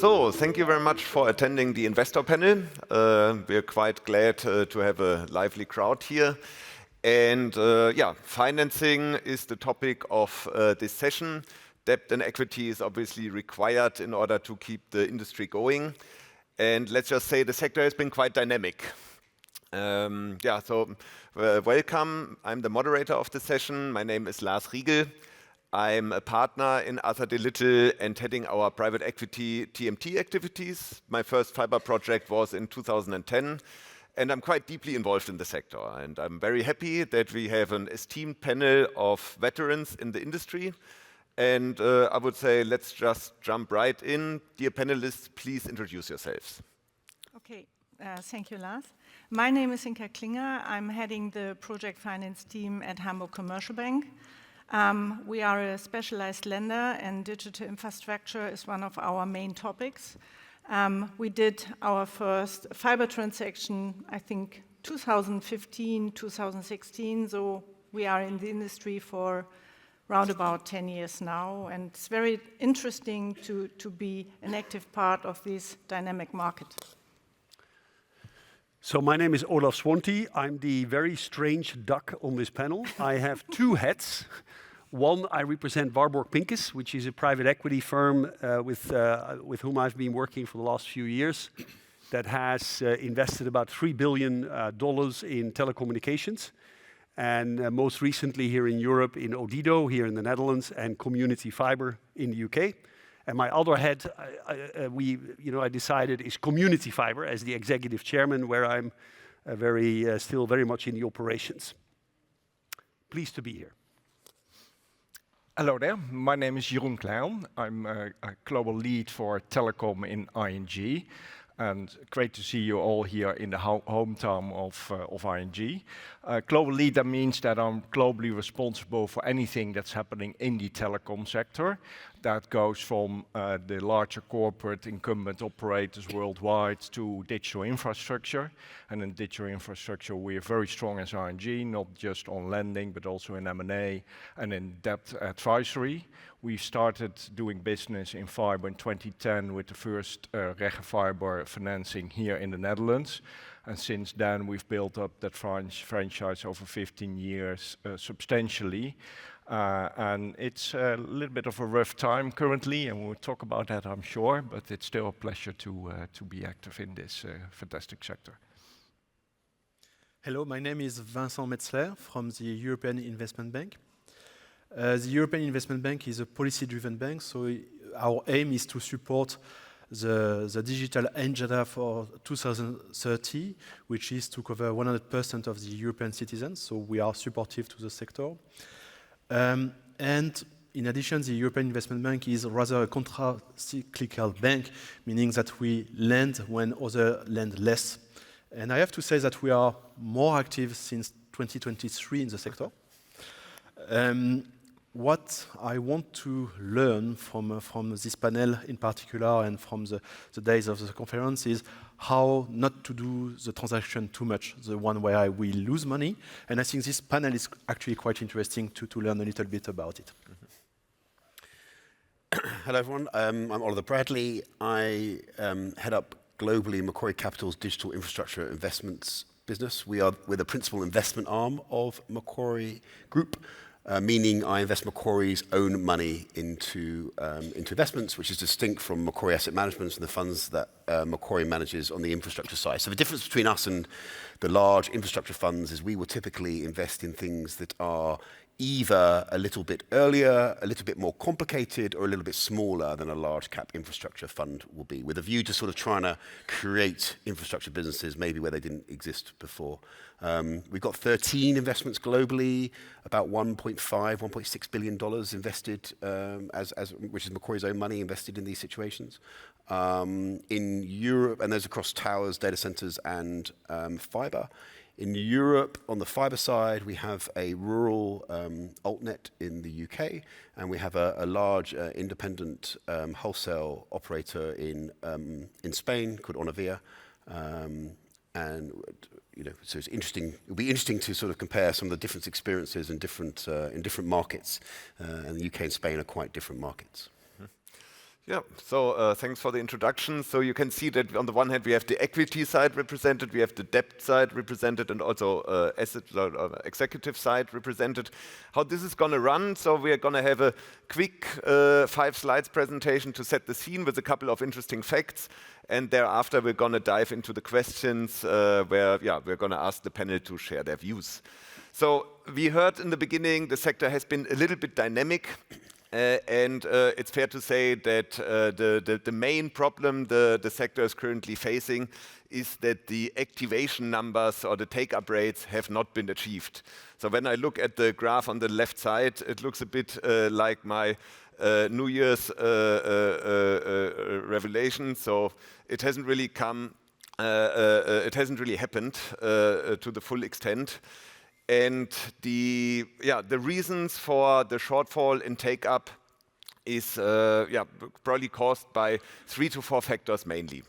So, thank you very much for attending the investor panel. We're quite glad to have a lively crowd here. And yeah, financing is the topic of this session. Debt and equity is obviously required in order to keep the industry going. And let's just say the sector has been quite dynamic. Welcome. I'm the moderator of the session. My name is Lars Riegel. I'm a partner in Arthur de Little and heading our private equity TMT activities. My first fiber project was in 2010, and I'm quite deeply involved in the sector. And I'm very happy that we have an esteemed panel of veterans in the industry. And I would say let's just jump right in. Dear panelists, please introduce yourselves. Okay, thank you, Lars. My name is Inka Klinger. I'm heading the project finance team at Hamburg Commercial Bank. We are a specialized lender, and digital infrastructure is one of our main topics. We did our first fiber transaction, I think, 2015, 2016, so we are in the industry for around about 10 years now, and it's very interesting to be an active part of this dynamic market. So my name is Olaf Swanti. I'm the very strange duck on this panel. I have two hats. One, I represent Warburg Pincus, which is a private equity firm with whom I've been working for the last few years, that has invested about $3 billion in telecommunications, and most recently here in Europe in Odido, here in the Netherlands, and Community Fibre in the UK. And my other head, I decided is Community Fibre as the executive chairman, where I'm still very much in the operations. Pleased to be here. Hello there, my name is Jeroen Klein. I'm a global lead for telecom in ING. And great to see you all here in the hometown of ING. Global lead, that means that I'm globally responsible for anything that's happening in the telecom sector. That goes from the larger corporate incumbent operators worldwide to digital infrastructure. And in digital infrastructure, we are very strong as ING, not just on lending, but also in M&A and in debt advisory. We started doing business in fiber in 2010 with the first fiber financing here in the Netherlands. And since then, we've built up that franchise over 15 years substantially. And it's a little bit of a rough time currently, and we'll talk about that, I'm sure, but it's still a pleasure to be active in this fantastic sector. Hello, my name is Vincent Metzler from the European Investment Bank. The European Investment Bank is a policy-driven bank, so our aim is to support the digital agenda for 2030, which is to cover 100% of the European citizens, so we are supportive to the sector. And in addition, the European Investment Bank is rather a contra-cyclical bank, meaning that we lend when others lend less. And I have to say that we are more active since 2023 in the sector. What I want to learn from this panel in particular and from the days of the conference is how not to do the transaction too much, the one where we lose money. And I think this panel is actually quite interesting to learn a little bit about it. Hello everyone, I'm Oliver Bradley. I head up globally Macquarie Capital's digital infrastructure investments business. We're the principal investment arm of Macquarie Group. Meaning I invest Macquarie's own money into investments, which is distinct from Macquarie Asset Management and the funds that Macquarie manages on the infrastructure side. So the difference between us and the large infrastructure funds is we will typically invest in things that are either a little bit earlier, a little bit more complicated, or a little bit smaller than a large cap infrastructure fund will be, with a view to sort of trying to create infrastructure businesses maybe where they didn't exist before. We've got 13 investments globally, about $1.6 billion invested, which is Macquarie's own money invested in these situations. In Europe, and those across towers, data centers, and fiber. In Europe, on the fiber side, we have a rural altnet in the UK, and we have a large independent wholesale operator in Spain called Onivia. And so it's interesting. It'll be interesting to sort of compare some of the different experiences in different markets. And the UK and Spain are quite different markets. Yeah, so thanks for the introduction. So you can see that on the one hand, we have the equity side represented, we have the debt side represented, and also asset executive side represented. How this is going to run, so we are going to have a quick 5 slides presentation to set the scene with a couple of interesting facts. And thereafter, we're going to dive into the questions where we're going to ask the panel to share their views. So we heard in the beginning, the sector has been a little bit dynamic. And it's fair to say that the main problem the sector is currently facing is that the activation numbers or the take-up rates have not been achieved. So when I look at the graph on the left side, it looks a bit like my New Year's revelation. So it hasn't really come, it hasn't really happened to the full extent. And the reasons for the shortfall in take-up is probably caused by 3 to 4 factors mainly.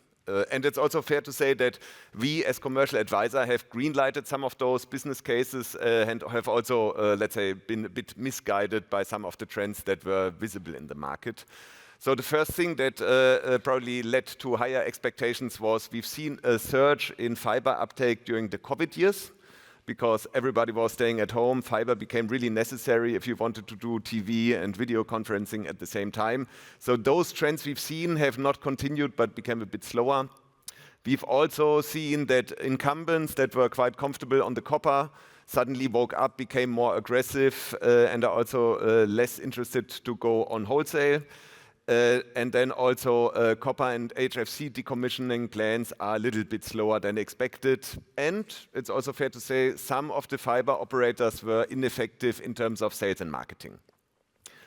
And it's also fair to say that we as commercial advisor have green-lighted some of those business cases and have also, let's say, been a bit misguided by some of the trends that were visible in the market. So the first thing that probably led to higher expectations was we've seen a surge in fiber uptake during the COVID years. Because everybody was staying at home, fiber became really necessary if you wanted to do TV and video conferencing at the same time. So those trends we've seen have not continued, but became a bit slower. We've also seen that incumbents that were quite comfortable on the copper suddenly woke up, became more aggressive, and are also less interested to go on wholesale. And then also copper and HFC decommissioning plans are a little bit slower than expected. And it's also fair to say some of the fiber operators were ineffective in terms of sales and marketing.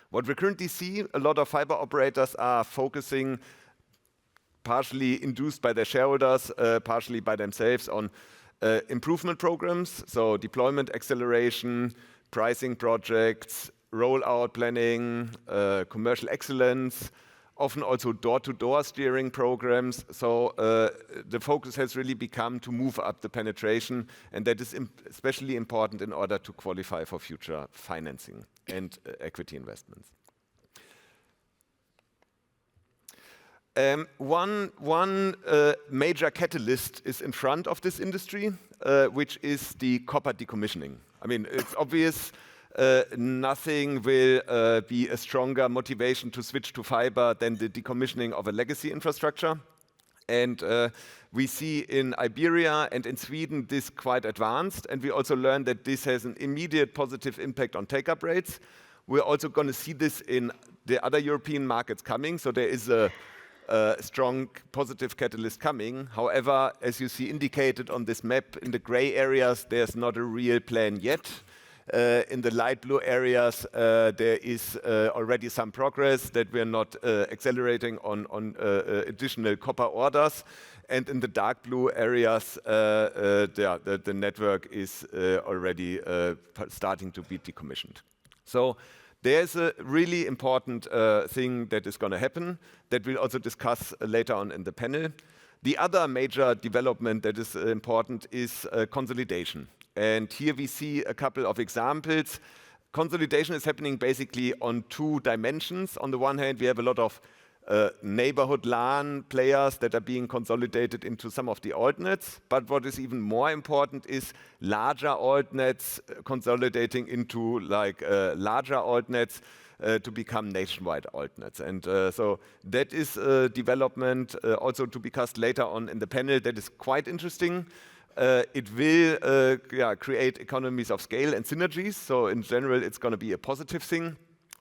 What we currently see, a lot of fiber operators are focusing, partially induced by their shareholders, partially by themselves, on improvement programs, so deployment acceleration, pricing projects, rollout planning, commercial excellence, often also door-to-door steering programs. So the focus has really become to move up the penetration, and that is especially important in order to qualify for future financing and equity investments. One major catalyst is in front of this industry, which is the copper decommissioning. I mean, it's obvious. Nothing will be a stronger motivation to switch to fiber than the decommissioning of a legacy infrastructure. And we see in Iberia and in Sweden this quite advanced. And we also learned that this has an immediate positive impact on take-up rates. We're also going to see this in the other European markets coming. So there is a strong positive catalyst coming. However, as you see indicated on this map, in the gray areas, there's not a real plan yet. In the light blue areas, there is already some progress that we're not accelerating on additional copper orders. And in the dark blue areas, the network is already starting to be decommissioned. So there's a really important thing that is going to happen that we'll also discuss later on in the panel. The other major development that is important is consolidation. And here we see a couple of examples. Consolidation is happening basically on 2 dimensions. On the one hand, we have a lot of neighborhood LAN players that are being consolidated into some of the altnets. But what is even more important is larger altnets consolidating into larger altnets to become nationwide altnets. And so that is a development also to be discussed later on in the panel that is quite interesting. It will create economies of scale and synergies. So in general, it's going to be a positive thing.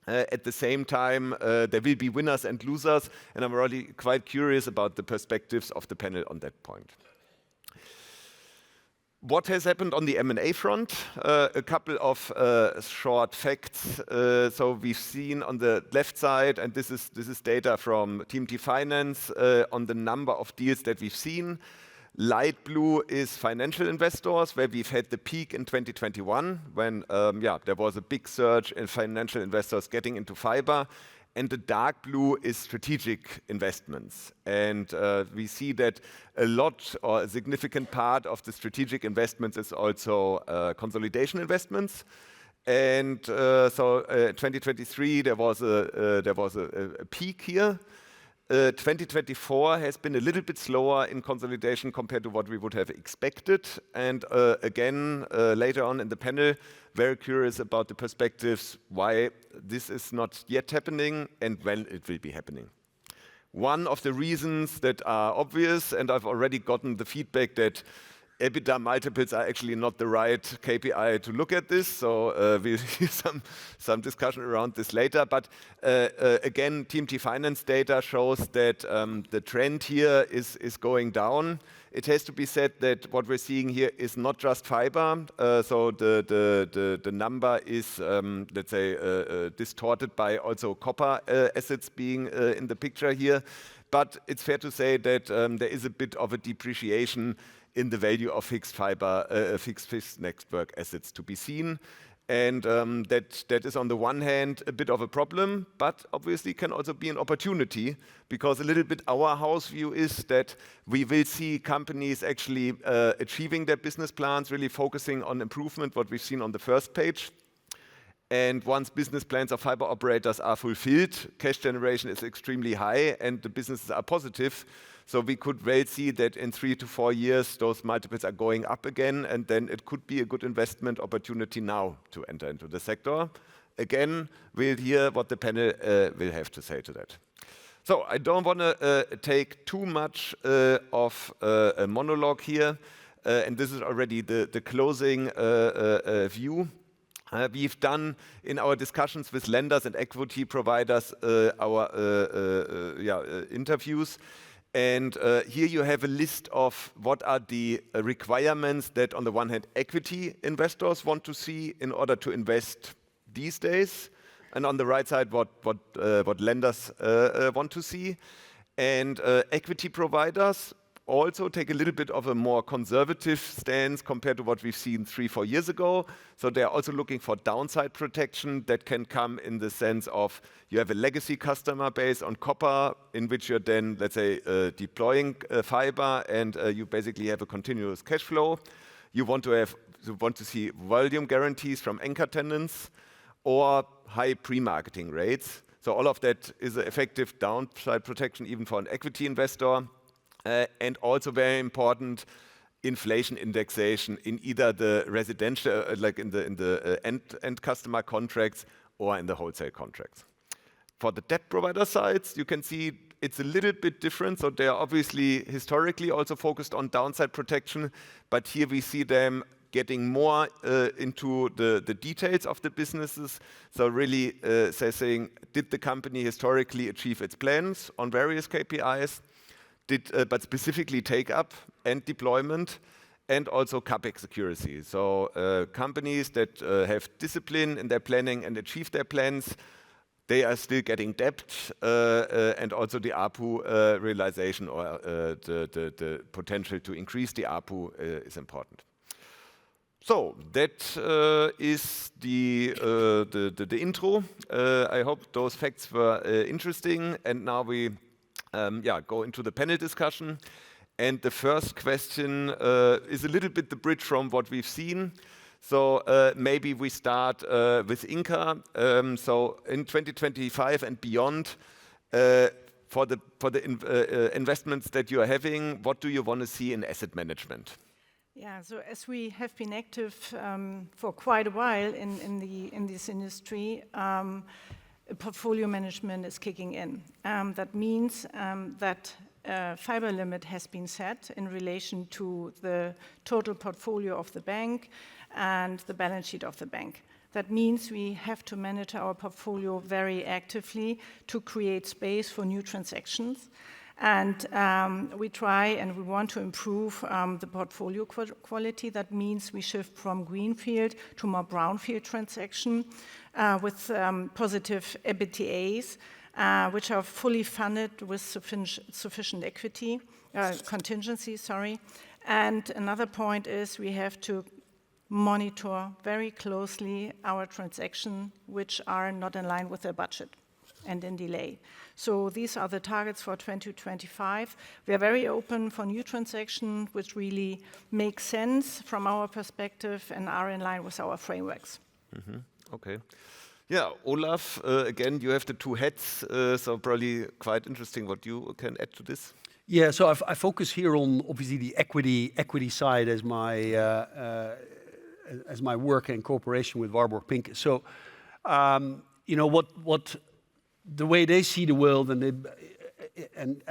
At the same time, there will be winners and losers. And I'm really quite curious about the perspectives of the panel on that point. What has happened on the M&A front? A couple of short facts. So we've seen on the left side, and this is data from TMT Finance on the number of deals that we've seen. Light blue is financial investors, where we've had the peak in 2021 when there was a big surge in financial investors getting into fiber. And the dark blue is strategic investments. And we see that a lot or a significant part of the strategic investments is also consolidation investments. And so 2023, there was a peak here. 2024 has been a little bit slower in consolidation compared to what we would have expected. And again, later on in the panel, very curious about the perspectives, why this is not yet happening and when it will be happening. One of the reasons that are obvious, and I've already gotten the feedback that EBITDA multiples are actually not the right KPI to look at this, so we'll see some discussion around this later. But again, TMT Finance data shows that the trend here is going down. It has to be said that what we're seeing here is not just fiber, so the number is, let's say, distorted by also copper assets being in the picture here. But it's fair to say that there is a bit of a depreciation in the value of fixed network assets to be seen. And that is on the one hand a bit of a problem, but obviously can also be an opportunity, because a little bit our house view is that we will see companies actually achieving their business plans, really focusing on improvement, what we've seen on the first page. And once business plans of fiber operators are fulfilled, cash generation is extremely high and the businesses are positive. So we could well see that in 3 to 4 years, those multiples are going up again, and then it could be a good investment opportunity now to enter into the sector. Again, we'll hear what the panel will have to say to that. So I don't want to take too much of a monologue here, and this is already the closing view. We've done in our discussions with lenders and equity providers our interviews. And here you have a list of what are the requirements that on the one hand equity investors want to see in order to invest these days, and on the right side what lenders want to see. And equity providers also take a little bit of a more conservative stance compared to what we've seen 3-4 years ago. So they're also looking for downside protection that can come in the sense of you have a legacy customer base on copper in which you're then, let's say, deploying fiber, and you basically have a continuous cash flow. You want to see volume guarantees from anchor tenants or high pre-marketing rates. So all of that is an effective downside protection even for an equity investor. And also very important, inflation indexation in either the residential, like in the end customer contracts or in the wholesale contracts. For the debt provider sides, you can see it's a little bit different. So they are obviously historically also focused on downside protection, but here we see them getting more into the details of the businesses. So really saying, did the company historically achieve its plans on various KPIs? But specifically take up and deployment, and also CapEx accuracy. So companies that have discipline in their planning and achieve their plans, they are still getting debt, and also the ARPU realization or the potential to increase the ARPU is important. So that is the intro. I hope those facts were interesting, and now we go into the panel discussion. And the first question is a little bit the bridge from what we've seen. So maybe we start with Inka. So in 2025 and beyond, for the investments that you are having, what do you want to see in asset management? Yeah, so as we have been active for quite a while in this industry, portfolio management is kicking in. That means that fiber limit has been set in relation to the total portfolio of the bank and the balance sheet of the bank. That means we have to manage our portfolio very actively to create space for new transactions. And we try and we want to improve the portfolio quality. That means we shift from greenfield to more brownfield transaction with positive EBITDAs, which are fully funded with sufficient equity, contingency, sorry. And another point is we have to monitor very closely our transactions, which are not in line with their budget and in delay. So these are the targets for 2025. We are very open for new transactions, which really make sense from our perspective and are in line with our frameworks. Okay. Yeah, Olaf, again, you have the two hats, so probably quite interesting what you can add to this. Yeah, so I focus here on obviously the equity side as my work in cooperation with Warburg Pincus. So, you know what the way they see the world, and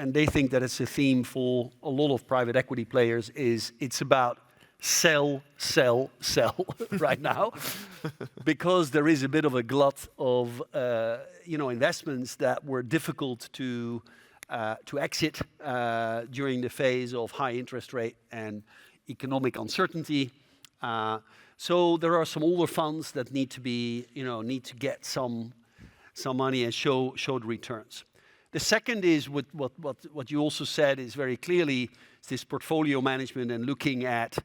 they think that it's a theme for a lot of private equity players, is it's about sell right now, because there is a bit of a glut of investments that were difficult to exit during the phase of high interest rate and economic uncertainty. So there are some older funds that need to get some money and show the returns. The second is what you also said is very clearly this portfolio management and looking at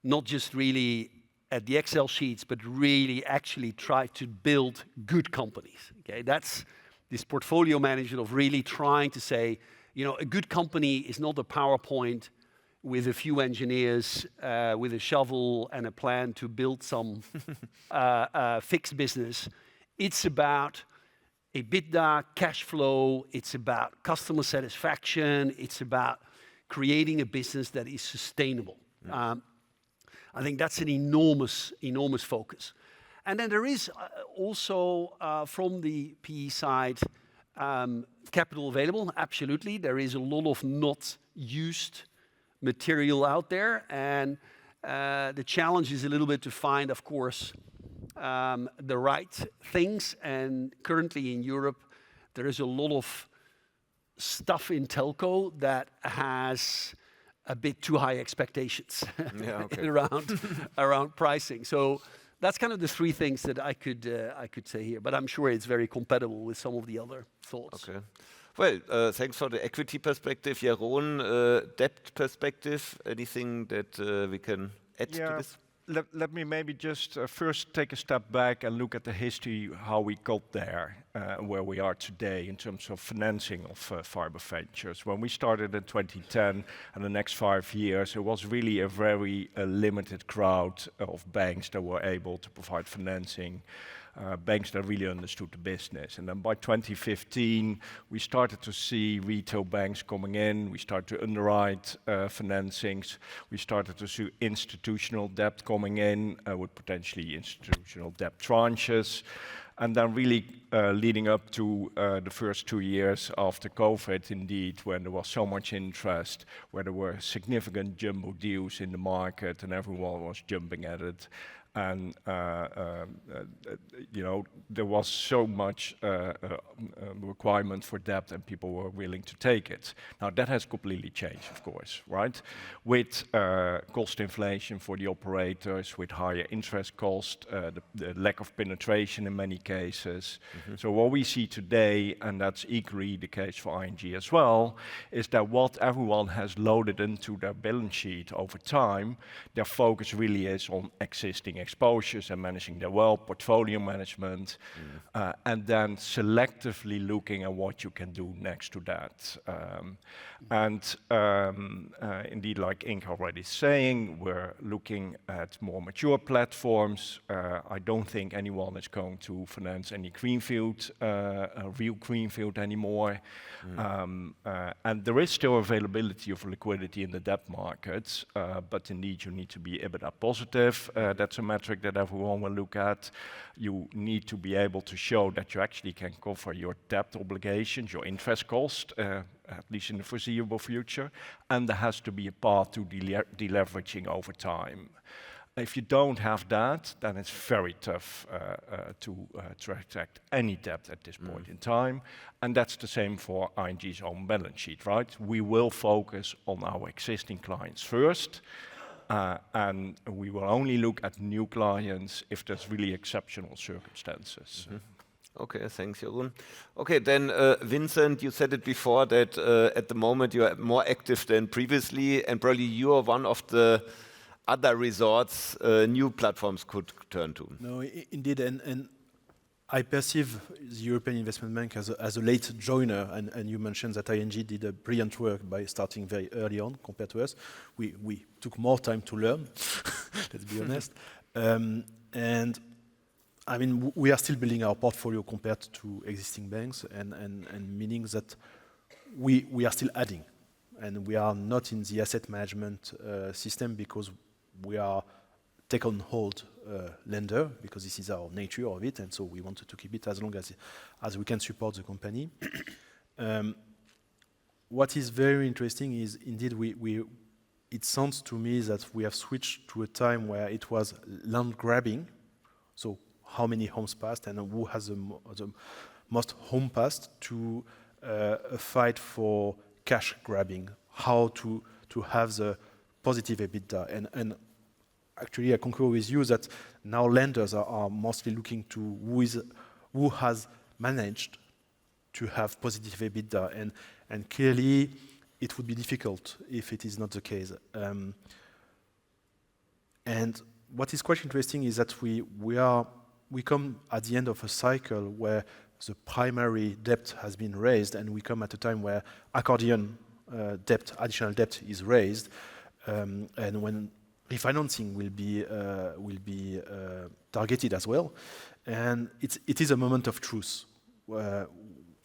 not just really at the Excel sheets, but really actually try to build good companies. Okay, that's this portfolio management of really trying to say, a good company is not a PowerPoint with a few engineers with a shovel and a plan to build some fixed business. It's about EBITDA, cash flow, it's about customer satisfaction, it's about creating a business that is sustainable. I think that's an enormous focus. And then there is also, from the PE side, capital available, absolutely. There is a lot of not used material out there, and the challenge is a little bit to find, of course, the right things. And currently in Europe, there is a lot of stuff in telco that has a bit too high expectations around pricing. So that's kind of the three things that I could say here. But I'm sure it's very compatible with some of the other thoughts. Okay. Well, thanks for the equity perspective. Jeroen, debt perspective, anything that we can add to this? Let me maybe just first take a step back and look at the history, how we got there, where we are today in terms of financing of fiber ventures. When we started in 2010 and the next 5 years, it was really a very limited crowd of banks that were able to provide financing, banks that really understood the business. And then by 2015, we started to see retail banks coming in. We started to underwrite financings. We started to see institutional debt coming in with potentially institutional debt tranches. And then really leading up to the first 2 years after COVID, indeed, when there was so much interest, where there were significant jumbo deals in the market and everyone was jumping at it. And there was so much requirement for debt, and people were willing to take it. Now that has completely changed, of course, right? With cost inflation for the operators, with higher interest cost, the lack of penetration in many cases. So what we see today, and that's equally the case for ING as well, is that what everyone has loaded into their balance sheet over time, their focus really is on existing exposures and managing their wealth, portfolio management, and then selectively looking at what you can do next to that. Indeed, like Inka already saying, we're looking at more mature platforms. I don't think anyone is going to finance any greenfield, real greenfield anymore. And there is still availability of liquidity in the debt markets, but indeed you need to be EBITDA positive. That's a metric that everyone will look at. You need to be able to show that you actually can cover your debt obligations, your interest cost, at least in the foreseeable future, and there has to be a path to deleveraging over time. If you don't have that, then it's very tough to attract any debt at this point in time, and that's the same for ING's own balance sheet, right? We will focus on our existing clients first, and we will only look at new clients if there's really exceptional circumstances. Okay, thanks, Jeroen. Okay, then Vincent, you said it before that at the moment you are more active than previously, and probably you are one of the other resorts new platforms could turn to. No, indeed, and I perceive the European Investment Bank as a late joiner, and you mentioned that ING did a brilliant work by starting very early on compared to us. We took more time to learn, let's be honest. And I mean, we are still building our portfolio compared to existing banks, and meaning that we are still adding, and we are not in the asset management system because we are take on hold lender, because this is our nature of it, and so we wanted to keep it as long as we can support the company. What is very interesting is indeed it sounds to me that we have switched to a time where it was land grabbing. So how many homes passed and who has the most home passed, to a fight for cash grabbing, how to have the positive EBITDA. And actually I concur with you that now lenders are mostly looking to who has managed to have positive EBITDA, and clearly it would be difficult if it is not the case. And what is quite interesting is that we come at the end of a cycle where the primary debt has been raised, and we come at a time where accordion debt, additional debt is raised, and when refinancing will be targeted as well, and it is a moment of truth.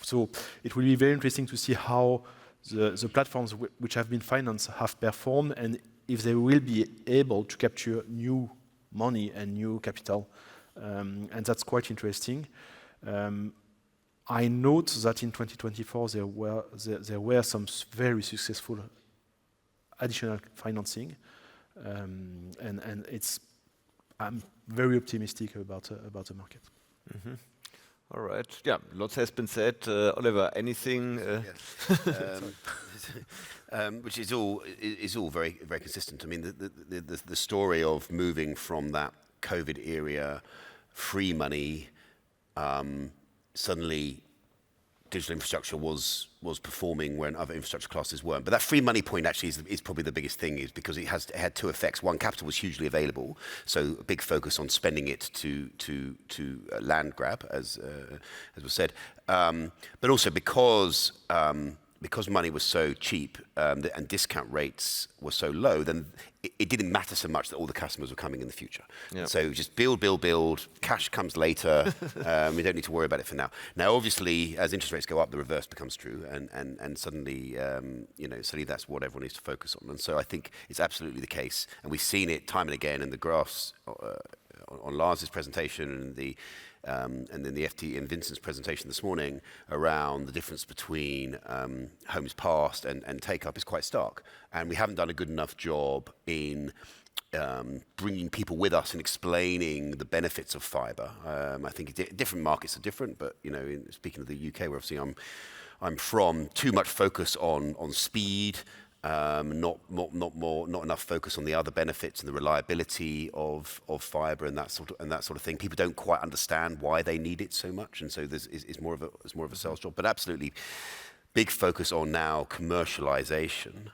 So it will be very interesting to see how the platforms which have been financed have performed, and if they will be able to capture new money and new capital, and that's quite interesting. I note that in 2024 there were some very successful additional financing, and I'm very optimistic about the market. Mm-hmm. All right. Yeah, lots has been said. Oliver, anything? Which is all very very consistent. I mean, the story of moving from that COVID era, free money, suddenly digital infrastructure was performing when other infrastructure classes weren't. But that free money point actually is probably the biggest thing, is because it had two effects. One, capital was hugely available, so a big focus on spending it to land grab, as was said. But also because money was so cheap and discount rates were so low, then it didn't matter so much that all the customers were coming in the future. Yep. So just build, cash comes later, we don't need to worry about it for now. Now, obviously, as interest rates go up, the reverse becomes true, and suddenly, suddenly that's what everyone needs to focus on. And so I think it's absolutely the case, and we've seen it time and again in the graphs on Lars's presentation and then the FT in Vincent's presentation this morning around the difference between homes passed and take-up is quite stark. And we haven't done a good enough job in bringing people with us and explaining the benefits of fibre. I think different markets are different, but speaking of the UK, where obviously I'm from, too much focus on speed. Not enough focus on the other benefits and the reliability of fibre and that sort of thing. People don't quite understand why they need it so much, and so it's more of a sales job. But absolutely, big focus on now commercialisation,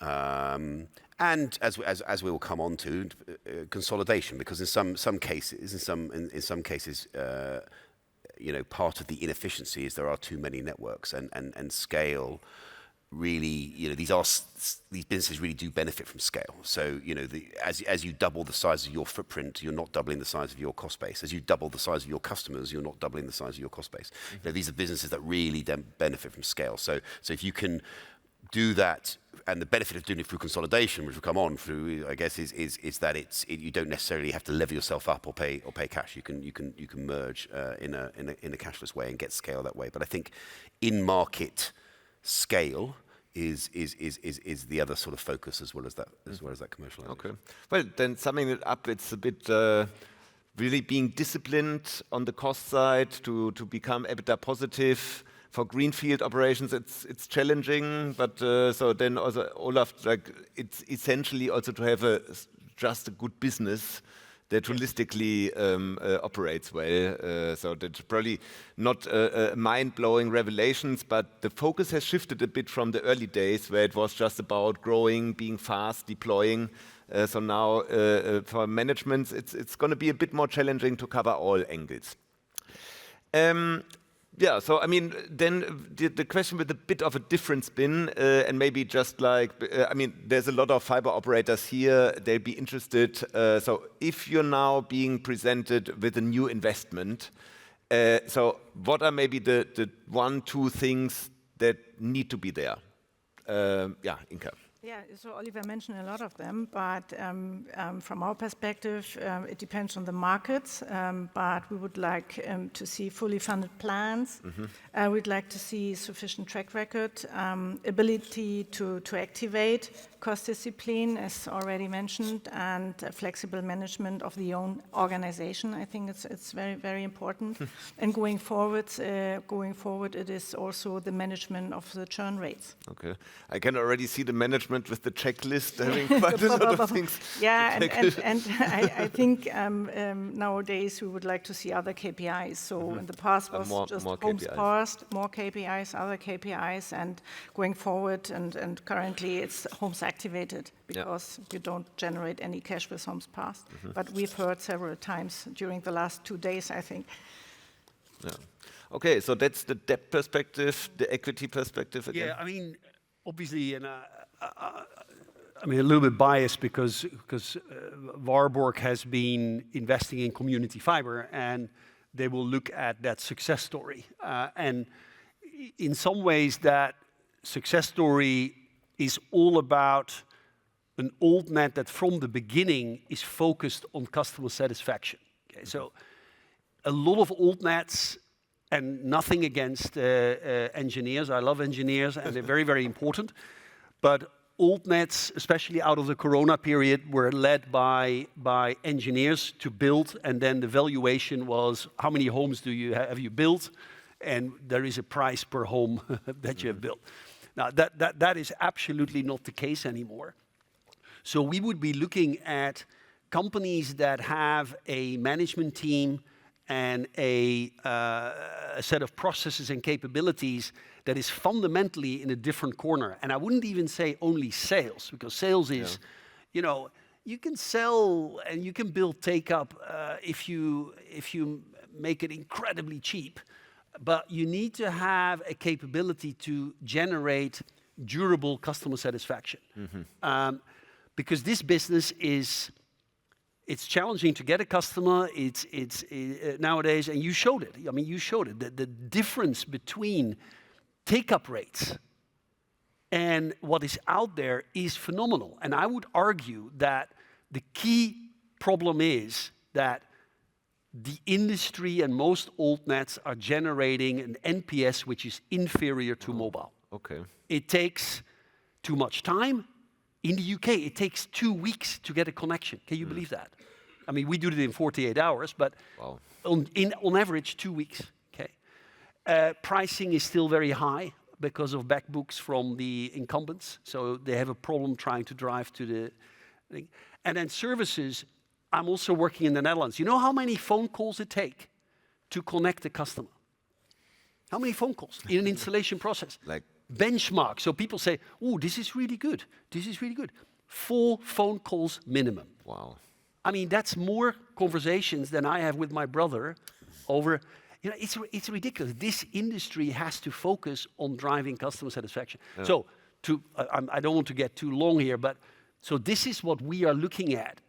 and as we will come on to, consolidation, because in some cases, part of the inefficiency is there are too many networks, and scale. Really, these businesses really do benefit from scale. So, as you double the size of your footprint, you're not doubling the size of your cost base. As you double the size of your customers, you're not doubling the size of your cost base. Mm-hmm. These are businesses that really benefit from scale. So if you can do that, and the benefit of doing it through consolidation, which will come on through, I guess, is that you don't necessarily have to lever yourself up or pay cash. You can merge in a cashless way and get scale that way. But I think in market scale is the other sort of focus, as well as that commercialization. Okay. Well, then summing it up, it's a bit really being disciplined on the cost side to become EBITDA positive. For greenfield operations, it's challenging, but so then also Olaf, it's essentially also to have just a good business that holistically operates well. So that's probably not mind-blowing revelations, but the focus has shifted a bit from the early days where it was just about growing, being fast, deploying. So now for management, it's going to be a bit more challenging to cover all angles. Yeah, so I mean, then the question with a bit of a different spin, and maybe just like, I mean, there's a lot of fiber operators here, they'll be interested. So if you're now being presented with a new investment, so what are maybe the 1-2 things that need to be there? Yeah, Inka. Yeah, so Oliver mentioned a lot of them, but from our perspective, it depends on the markets, but we would like to see fully funded plans. We'd like to see sufficient track record, ability to activate, cost discipline, as already mentioned, and flexible management of the own organization. I think it's very, very important. And going forward, it is also the management of the churn rates. Okay, I can already see the management with the checklist having quite a lot of things. Yeah, and I think nowadays we would like to see other KPIs. So in the past was more homes KPIs. passed, more KPIs, other KPIs, and going forward, and currently it's homes activated because you don't generate any cash with homes passed. But we've heard several times during the last 2 days, I think. Yeah. Okay, so that's the debt perspective, the equity perspective again. Yeah, I mean, obviously, and I mean, a little bit biased because Warburg has been investing in community fiber, and they will look at that success story. And in some ways, that success story is all about an old net that from the beginning is focused on customer satisfaction. Okay, so a lot of old nets, and nothing against engineers. I love engineers, and they're very, very important. But old nets, especially out of the Corona period, were led by engineers to build, and then the valuation was how many homes have you built, and there is a price per home that you have built. Now that is absolutely not the case anymore. So we would be looking at companies that have a management team and a set of processes and capabilities that is fundamentally in a different corner. And I wouldn't even say only sales, because sales is, you know, you can sell and you can build take-up if you make it incredibly cheap, but you need to have a capability to generate durable customer satisfaction. Because this business is, it's challenging to get a customer. It's nowadays, and you showed it. I mean, you showed it. The difference between take-up rates and what is out there is phenomenal. And I would argue that the key problem is that the industry and most old nets are generating an NPS which is inferior to mobile. Okay. It takes too much time. In the UK, it takes 2 weeks to get a connection. Can you believe that? I mean, we do it in 48 hours, but on average, 2 weeks. Okay. Pricing is still very high because of back books from the incumbents. So they have a problem trying to drive to the thing. And then services, I'm also working in the Netherlands. You know how many phone calls it takes to connect a customer? How many phone calls in an installation process? Like benchmark. So people say, oh, this is really good. This is really good. 4 phone calls minimum. Wow. I mean, that's more conversations than I have with my brother over, you know, it's ridiculous. This industry has to focus on driving customer satisfaction. Yeah. So I don't want to get too long here, but so this is what we are looking at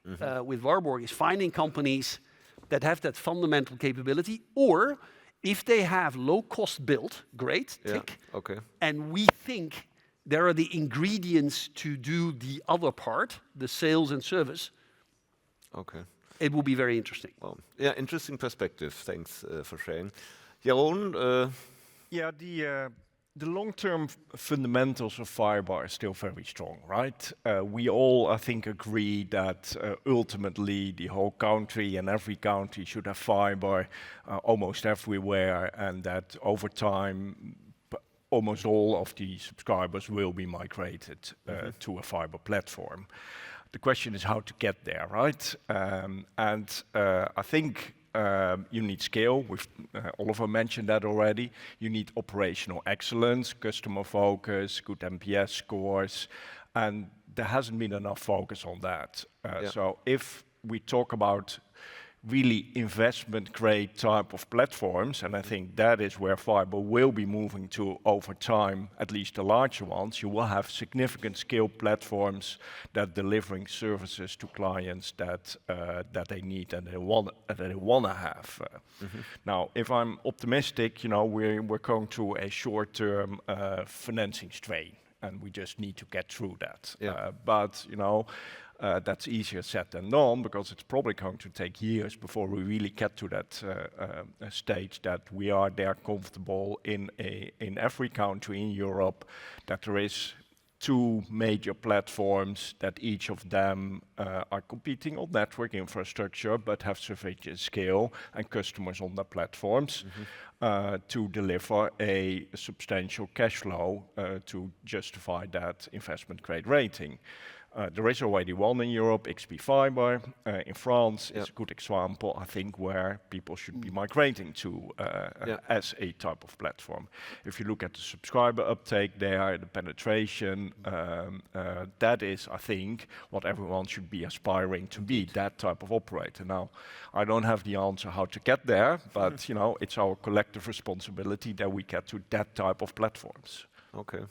with Warburg, is finding companies that have that fundamental capability, or if they have low cost build, great, tick. Yeah. Okay. And we think there are the ingredients to do the other part, the sales and service. Okay. It will be very interesting. Well, yeah, interesting perspective. Thanks for sharing. Jeroen? Yeah, the long-term fundamentals of fiber are still very strong, right? We all, I think, agree that ultimately the whole country and every country should have fiber almost everywhere, and that over time almost all of the subscribers will be migrated to a fiber platform. The question is how to get there, right? I think you need scale. Oliver mentioned that already. You need operational excellence, customer focus, good NPS scores, and there hasn't been enough focus on that. So if we talk about really investment grade type of platforms, and I think that is where fiber will be moving to over time, at least the larger ones. You will have significant scale platforms that delivering services to clients that they need and they wanna have. Now, if I'm optimistic, you know, we're going through a short-term financing strain, and we just need to get through that. Yeah. But you know, that's easier said than done, because it's probably going to take years before we really get to that stage that we are there comfortable in every country in Europe, that there is two major platforms, that each of them are competing on network infrastructure, but have sufficient scale and customers on the platforms to deliver a substantial cash flow to justify that investment grade rating. There is already one in Europe, XP Fiber. In France, it's a good example, I think, where people should be migrating to as a type of platform. If you look at the subscriber uptake there, the penetration, that is, I think, what everyone should be aspiring to be, that type of operator. Now, I don't have the answer how to get there, but you know, it's our collective responsibility that we get to that type of platforms. Okay.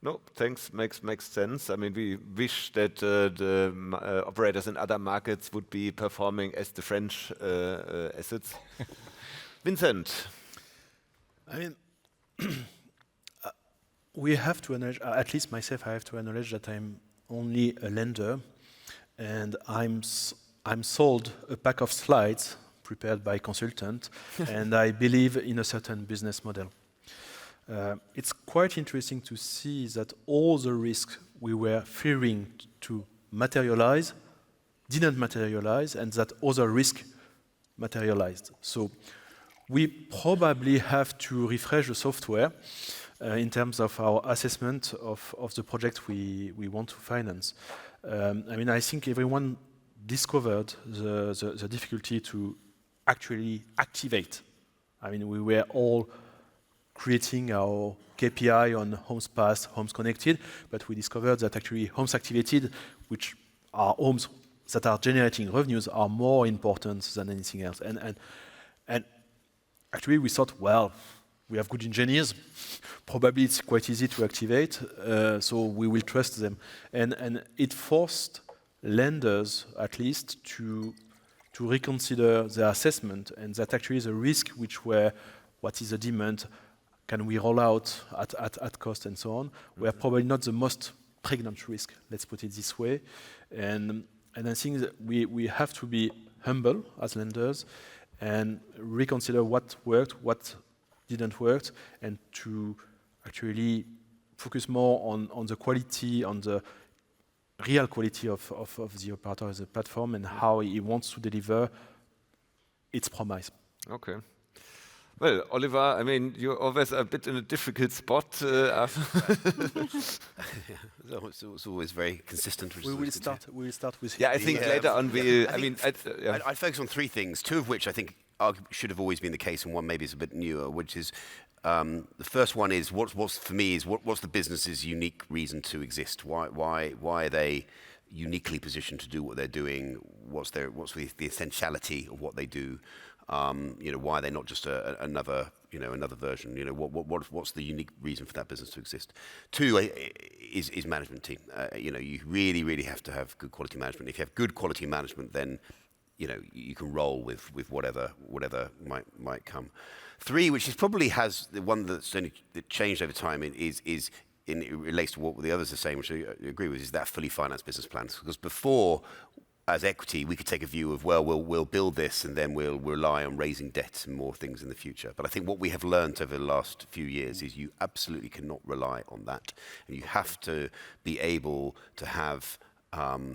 No, thanks. Makes sense. I mean, we wish that the operators in other markets would be performing as the French assets. Vincent. I mean, we have to acknowledge, at least myself, I have to acknowledge that I'm only a lender, and I'm sold a pack of slides prepared by a consultant, and I believe in a certain business model. It's quite interesting to see that all the risks we were fearing to materialize didn't materialize, and that other risk materialized. So we probably have to refresh the software in terms of our assessment of the project we want to finance. I mean, I think everyone discovered the difficulty to actually activate. I mean, we were all creating our KPI on homes passed, homes connected, but we discovered that actually homes activated, which are homes that are generating revenues, are more important than anything else. And actually we thought, well, we have good engineers, probably it's quite easy to activate, so we will trust them. And it forced lenders, at least, to reconsider their assessment, and that actually the risk, which were, what is the demand, can we roll out at cost and so on, were probably not the most pregnant risk, let's put it this way. And I think that we have to be humble as lenders and reconsider what worked, what didn't work, and to actually focus more on the quality, on the real quality of the operator as a platform, and how he wants to deliver its promise. Okay. Well, Oliver, I mean, you're always a bit in a difficult spot. It's always very consistent. We will start with. Yeah, I think later on we'll. I'd focus on three things, two of which I think should have always been the case, and one maybe is a bit newer, which is the first one is what's the business's unique reason to exist? Why are they uniquely positioned to do what they're doing? What's the essentiality of what they do? You know, why are they not just another version? You know, what's the unique reason for that business to exist? Two is management team. You know, you really have to have good quality management. If you have good quality management, then you know you can roll with whatever might come. Three, which is probably has the one that changed over time, it relates to what the others are saying, which I agree with, is that fully financed business plans. Because before, as equity, we could take a view of, well, we'll build this and then we'll rely on raising debt and more things in the future. But I think what we have learned over the last few years is you absolutely cannot rely on that. And you have to be able to have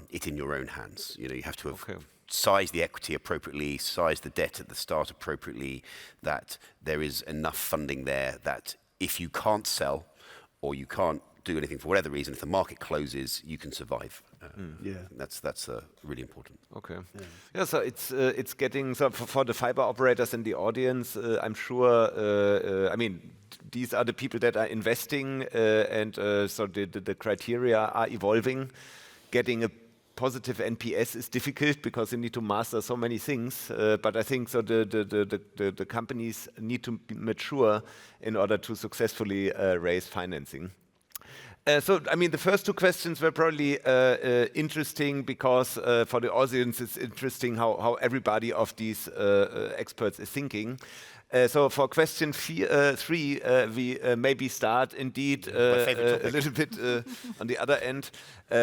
it in your own hands. You know, you have to have size the equity appropriately, size the debt at the start appropriately, that there is enough funding there that if you can't sell or you can't do anything for whatever reason, if the market closes, you can survive. That's really important. Okay. Yeah. So it's getting for the fiber operators in the audience. I'm sure. I mean, these are the people that are investing, and so the criteria are evolving. Getting a positive NPS is difficult because you need to master so many things. But I think so the companies need to be mature in order to successfully raise financing. So, I mean, the first two questions were probably interesting because for the audience, it's interesting how everybody of these experts is thinking. So for question 3, we maybe start indeed a little bit on the other end.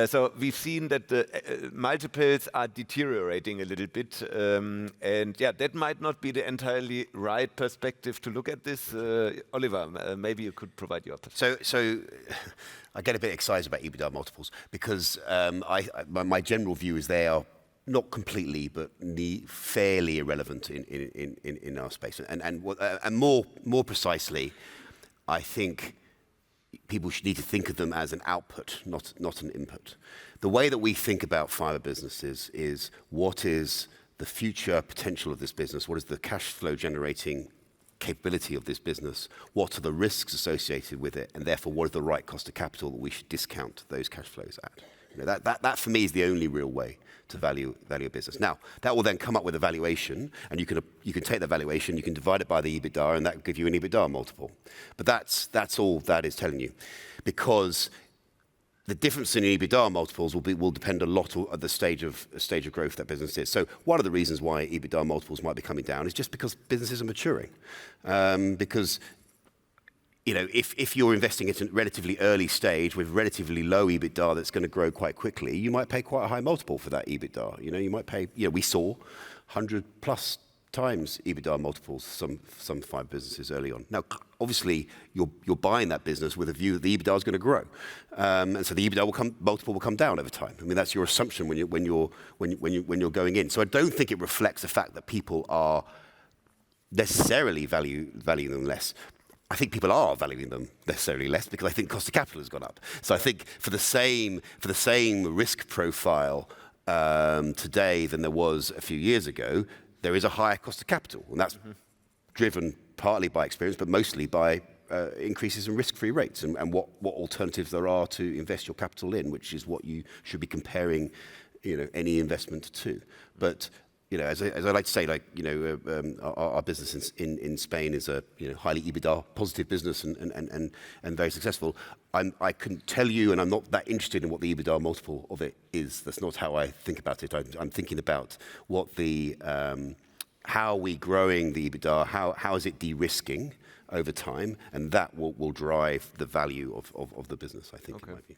So we've seen that the multiples are deteriorating a little bit. And yeah, that might not be the entirely right perspective to look at this. Oliver, maybe you could provide your perspective. So I get a bit excited about EBITDA multiples because my general view is they are not completely, but fairly irrelevant in our space. And more precisely, I think people should need to think of them as an output, not an input. The way that we think about fibre businesses is what is the future potential of this business? What is the cash flow generating capability of this business? What are the risks associated with it? And therefore, what is the right cost of capital that we should discount those cash flows at? You know, that for me is the only real way to value a business. Now, that will then come up with a valuation, and you can take the valuation, you can divide it by the EBITDA, and that will give you an EBITDA multiple. But that's all that is telling you, because the difference in EBITDA multiples will depend a lot on the stage of growth that business is. So one of the reasons why EBITDA multiples might be coming down is just because businesses are maturing, because you know, if you're investing at a relatively early stage with relatively low EBITDA that's going to grow quite quickly, you might pay quite a high multiple for that EBITDA. You know, you might pay, you know, we saw 100+ times EBITDA multiples, some fibre businesses early on. Now, obviously, you're buying that business with a view that the EBITDA is going to grow, and so the EBITDA multiple will come down over time. I mean, that's your assumption when you're going in. So I don't think it reflects the fact that people are necessarily valuing them less. I think people are valuing them necessarily less because I think cost of capital has gone up. So I think for the same risk profile today than there was a few years ago, there is a higher cost of capital, and that's driven partly by experience, but mostly by increases in risk-free rates and what alternatives there are to invest your capital in, which is what you should be comparing, you know, any investment to. But you know, as I like to say, like, you know, our business in Spain is a, you know, highly EBITDA positive business and very successful. I couldn't tell you, and I'm not that interested in what the EBITDA multiple of it is. That's not how I think about it. I'm thinking about what the how are we growing the EBITDA? How is it de-risking over time? And that will drive the value of the business, I think. Okay. It might be.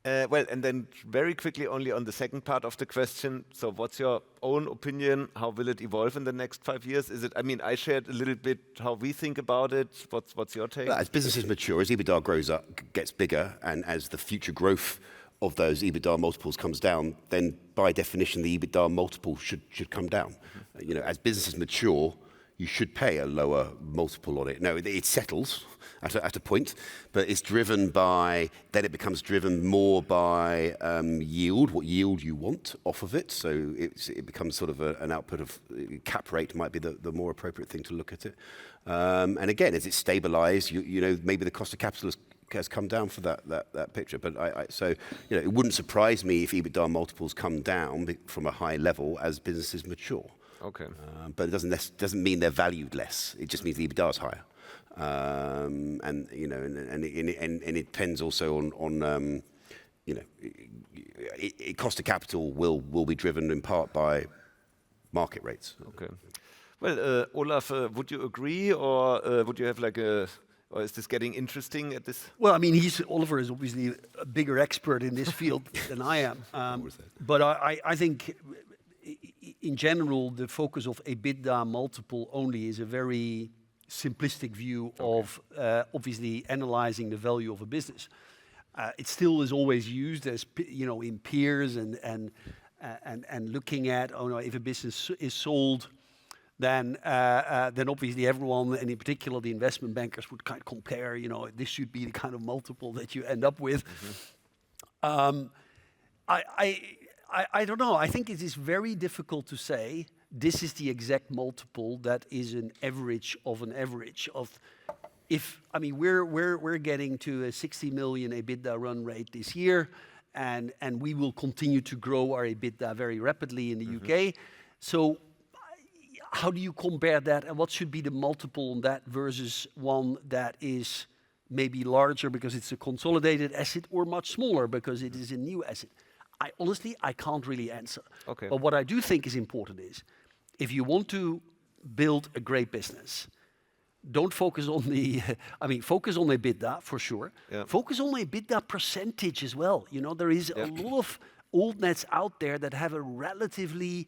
Well, and then very quickly only on the second part of the question. So what's your own opinion? How will it evolve in the next 5 years? Is it, I mean, I shared a little bit how we think about it. What's your take? Well, as businesses mature, as EBITDA grows up, gets bigger, and as the future growth of those EBITDA multiples comes down, then by definition, the EBITDA multiple should come down. You know, as businesses mature, you should pay a lower multiple on it. No, it settles at a point, but it's driven by, then it becomes driven more by yield, what yield you want off of it. So it becomes sort of an output of cap rate might be the more appropriate thing to look at it. And again, as it stabilized, you know, maybe the cost of capital has come down for that picture. But so, you know, it wouldn't surprise me if EBITDA multiples come down from a high level as businesses mature. Okay. But it doesn't mean they're valued less. It just means the EBITDA is higher. And you know, and it depends also on you know, cost of capital will be driven in part by market rates. Okay. Well, Olaf, would you agree, or would you have like or is this getting interesting at this? Well, I mean, Oliver is obviously a bigger expert in this field than I am. But I think, in general, the focus of EBITDA multiple only is a very simplistic view of obviously analyzing the value of a business. It still is always used as, you know, in peers and looking at, oh no, if a business is sold, then obviously everyone, and in particular the investment bankers, would kind of compare, you know, this should be the kind of multiple that you end up with. I don't know. I think it is very difficult to say this is the exact multiple that is an average of if, I mean, we're getting to a 60 million EBITDA run rate this year, and we will continue to grow our EBITDA very rapidly in the UK. So how do you compare that, and what should be the multiple on that versus one that is maybe larger because it's a consolidated asset, or much smaller because it is a new asset? Honestly, I can't really answer. Okay. But what I do think is important is, if you want to build a great business, don't focus on the, focus on EBITDA for sure. Yeah. Focus on EBITDA percentage as well. You know, there is a lot of old nets out there that have a relatively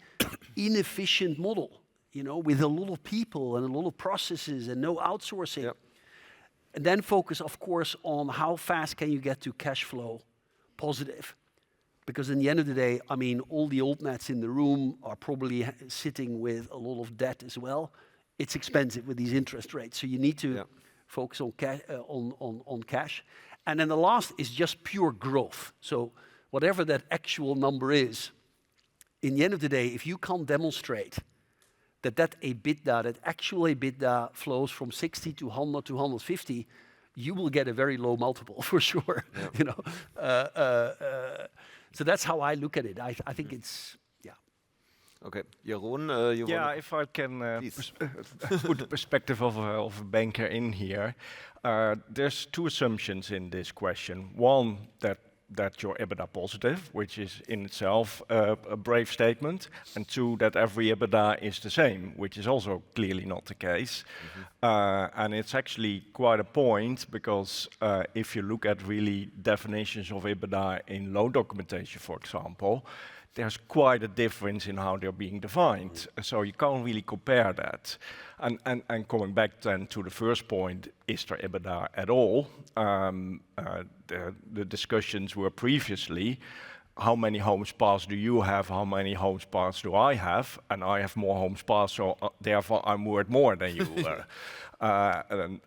inefficient model, you know, with a lot of people and a lot of processes and no outsourcing. Yep. And then focus, of course, on how fast can you get to cash flow positive. Because in the end of the day, I mean, all the old nets in the room are probably sitting with a lot of debt as well. It's expensive with these interest rates, so you need to focus on cash. And then the last is just pure growth. So whatever that actual number is, in the end of the day, if you can't demonstrate that EBITDA, that actual EBITDA flows from 60 to 100 to 150, you will get a very low multiple for sure. Yeah. You know, so that's how I look at it. I think it's Okay, Jeroen, you Yeah, if I can put the perspective of a banker in here, there's two assumptions in this question. One, that you're EBITDA positive, which is in itself a brave statement, and two, that every EBITDA is the same, which is also clearly not the case. And it's actually quite a point, because if you look at really definitions of EBITDA in loan documentation, for example, there's quite a difference in how they're being defined. So you can't really compare that. And coming back then to the first point, is there EBITDA at all? The discussions were previously, how many homes passed do you have? How many homes passed do I have? And I have more homes passed, so therefore I'm worth more than you. And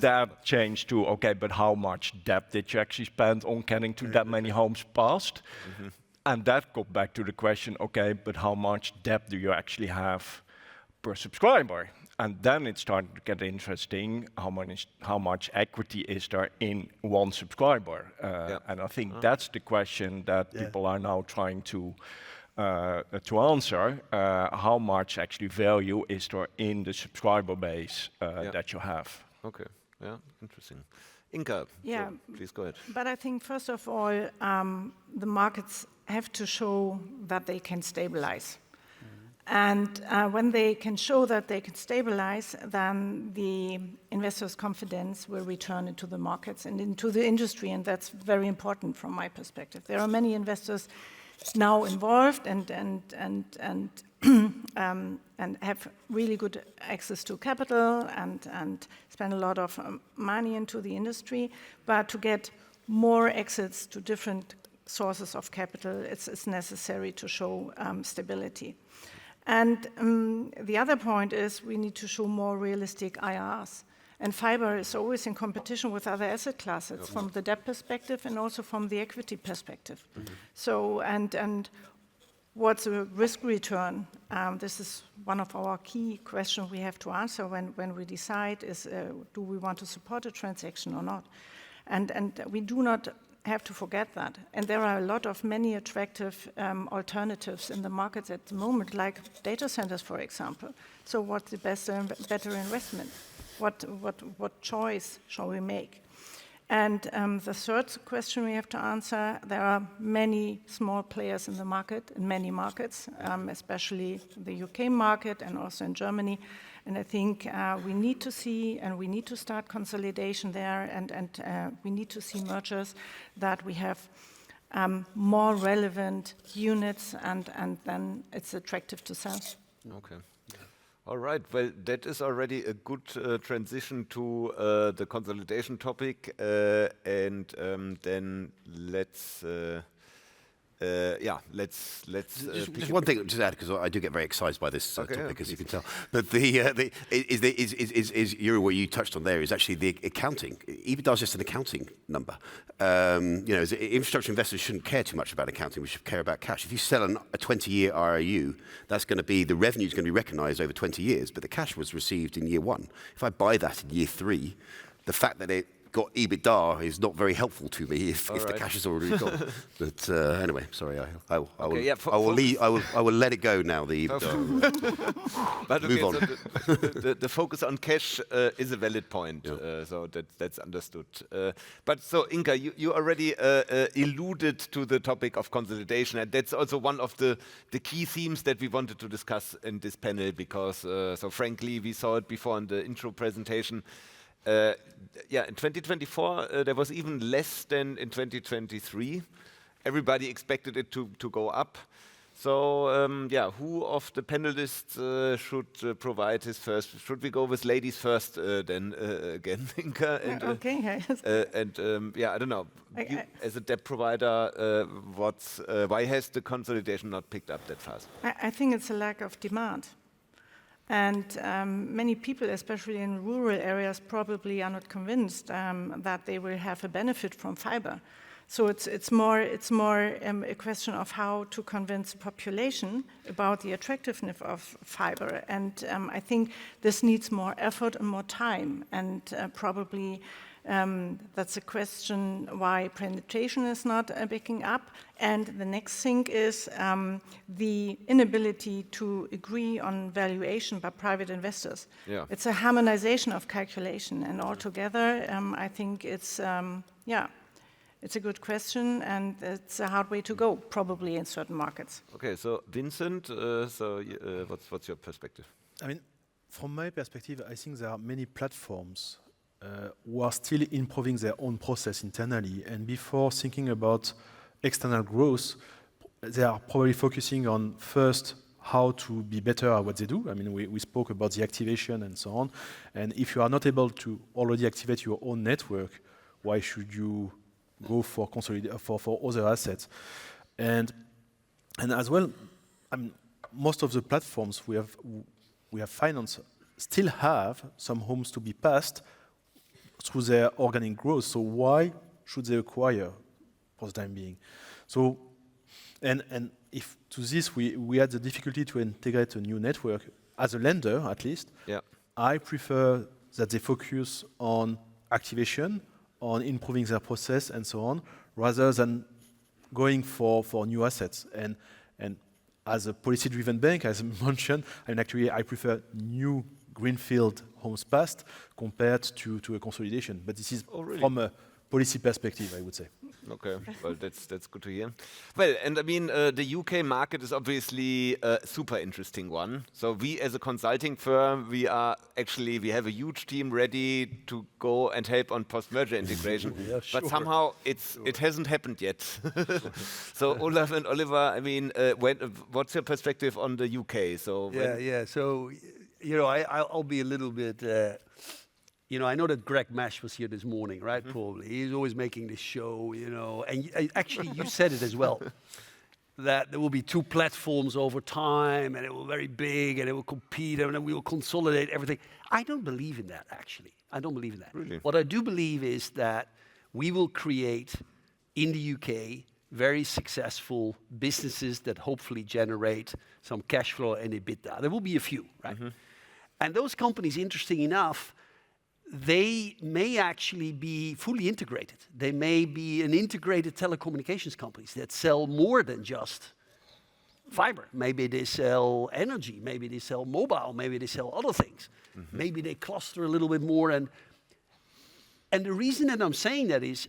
that changed to, okay, but how much debt did you actually spend on getting to that many homes passed? And that got back to the question, okay, but how much debt do you actually have per subscriber? And then it started to get interesting, how much equity is there in one subscriber? And I think that's the question that people are now trying to answer. How much actually value is there in the subscriber base that you have? Okay, yeah, interesting. Inka, please go ahead. But I think, first of all, the markets have to show that they can stabilize. And when they can show that they can stabilize, then the investors' confidence will return into the markets and into the industry, and that's very important from my perspective. There are many investors now involved and have really good access to capital and spend a lot of money into the industry, but to get more access to different sources of capital, it's necessary to show stability. And the other point is we need to show more realistic IRRs. And fiber is always in competition with other asset classes from the debt perspective and also from the equity perspective. So, and what's a risk return? This is one of our key questions we have to answer when we decide is, do we want to support a transaction or not? And we do not have to forget that. And there are a lot of many attractive alternatives in the markets at the moment, like data centers, for example. So what's the better investment? What choice shall we make? And the third question we have to answer, there are many small players in the market, in many markets, especially the UK market and also in Germany. And I think we need to see, and we need to start consolidation there, and we need to see mergers that we have more relevant units, and then it's attractive to sell. Okay. All right. Well, that is already a good transition to the consolidation topic, and then let's. Just one thing to add, because I do get very excited by this topic, as you can tell. But what you touched on there is actually the accounting. EBITDA is just an accounting number. You know, as infrastructure investors shouldn't care too much about accounting. We should care about cash. If you sell a 20-year ROU, that's going to be, the revenue is going to be recognized over 20 years, but the cash was received in year one. If I buy that in year 3, the fact that it got EBITDA is not very helpful to me if the right. cash is already gone. But anyway, sorry, I will let it go now. The EBITDA. But Move on. So the focus on cash is a valid point, so that's understood. But so Inka, you already alluded to the topic of consolidation, and that's also one of the key themes that we wanted to discuss in this panel, because so frankly we saw it before in the intro presentation. In 2024 there was even less than in 2023. Everybody expected it to go up. So who of the panelists should provide his first? Should we go with ladies first then again, Inka? And, Okay. I don't know. You, as a debt provider, why has the consolidation not picked up that fast? I think it's a lack of demand. And many people, especially in rural areas, probably are not convinced that they will have a benefit from fiber. So it's more a question of how to convince the population about the attractiveness of fiber. And I think this needs more effort and more time. And probably that's a question why penetration is not picking up. And the next thing is the inability to agree on valuation by private investors. Yeah. It's a harmonization of calculation, and altogether, I think it's a good question, and it's a hard way to go, probably in certain markets. Okay, so Vincent, what's your perspective? I mean, from my perspective, I think there are many platforms who are still improving their own process internally, and before thinking about external growth, they are probably focusing on first how to be better at what they do. I mean, we spoke about the activation and so on, and if you are not able to already activate your own network, why should you go for other assets? And as well, I mean, most of the platforms we have financed still have some homes to be passed through their organic growth. So why should they acquire for the time being? So, and if to this we had the difficulty to integrate a new network as a lender, at least, I prefer that they focus on activation, on improving their process and so on, rather than going for new assets. And as a policy-driven bank, as mentioned, and actually I prefer new greenfield homes passed compared to a consolidation. But this is from a policy perspective, I would say. Okay, well, that's good to hear. Well, and I mean, the UK market is obviously a super interesting one. So we, as a consulting firm, we have a huge team ready to go and help on post-merger integration. But somehow it hasn't happened yet. So Olaf and Oliver, I mean, what's your perspective on the UK? So So, I'll be a little bit. I know that Greg Mash was here this morning, right? Mm-hmm. Probably. He's always making this show, and actually you said it as well, that there will be two platforms over time, and it will be very big, and it will compete, and then we will consolidate everything. I don't believe in that, actually. I don't believe in that. Really? What I do believe is that we will create, in the UK, very successful businesses that hopefully generate some cash flow and EBITDA. There will be a few, right? Mm-hmm. And those companies, interesting enough, they may actually be fully integrated. They may be an integrated telecommunications companies that sell more than just fiber. Maybe they sell energy, maybe they sell mobile, maybe they sell other things. Mm-hmm. Maybe they cluster a little bit more. And the reason that I'm saying that is,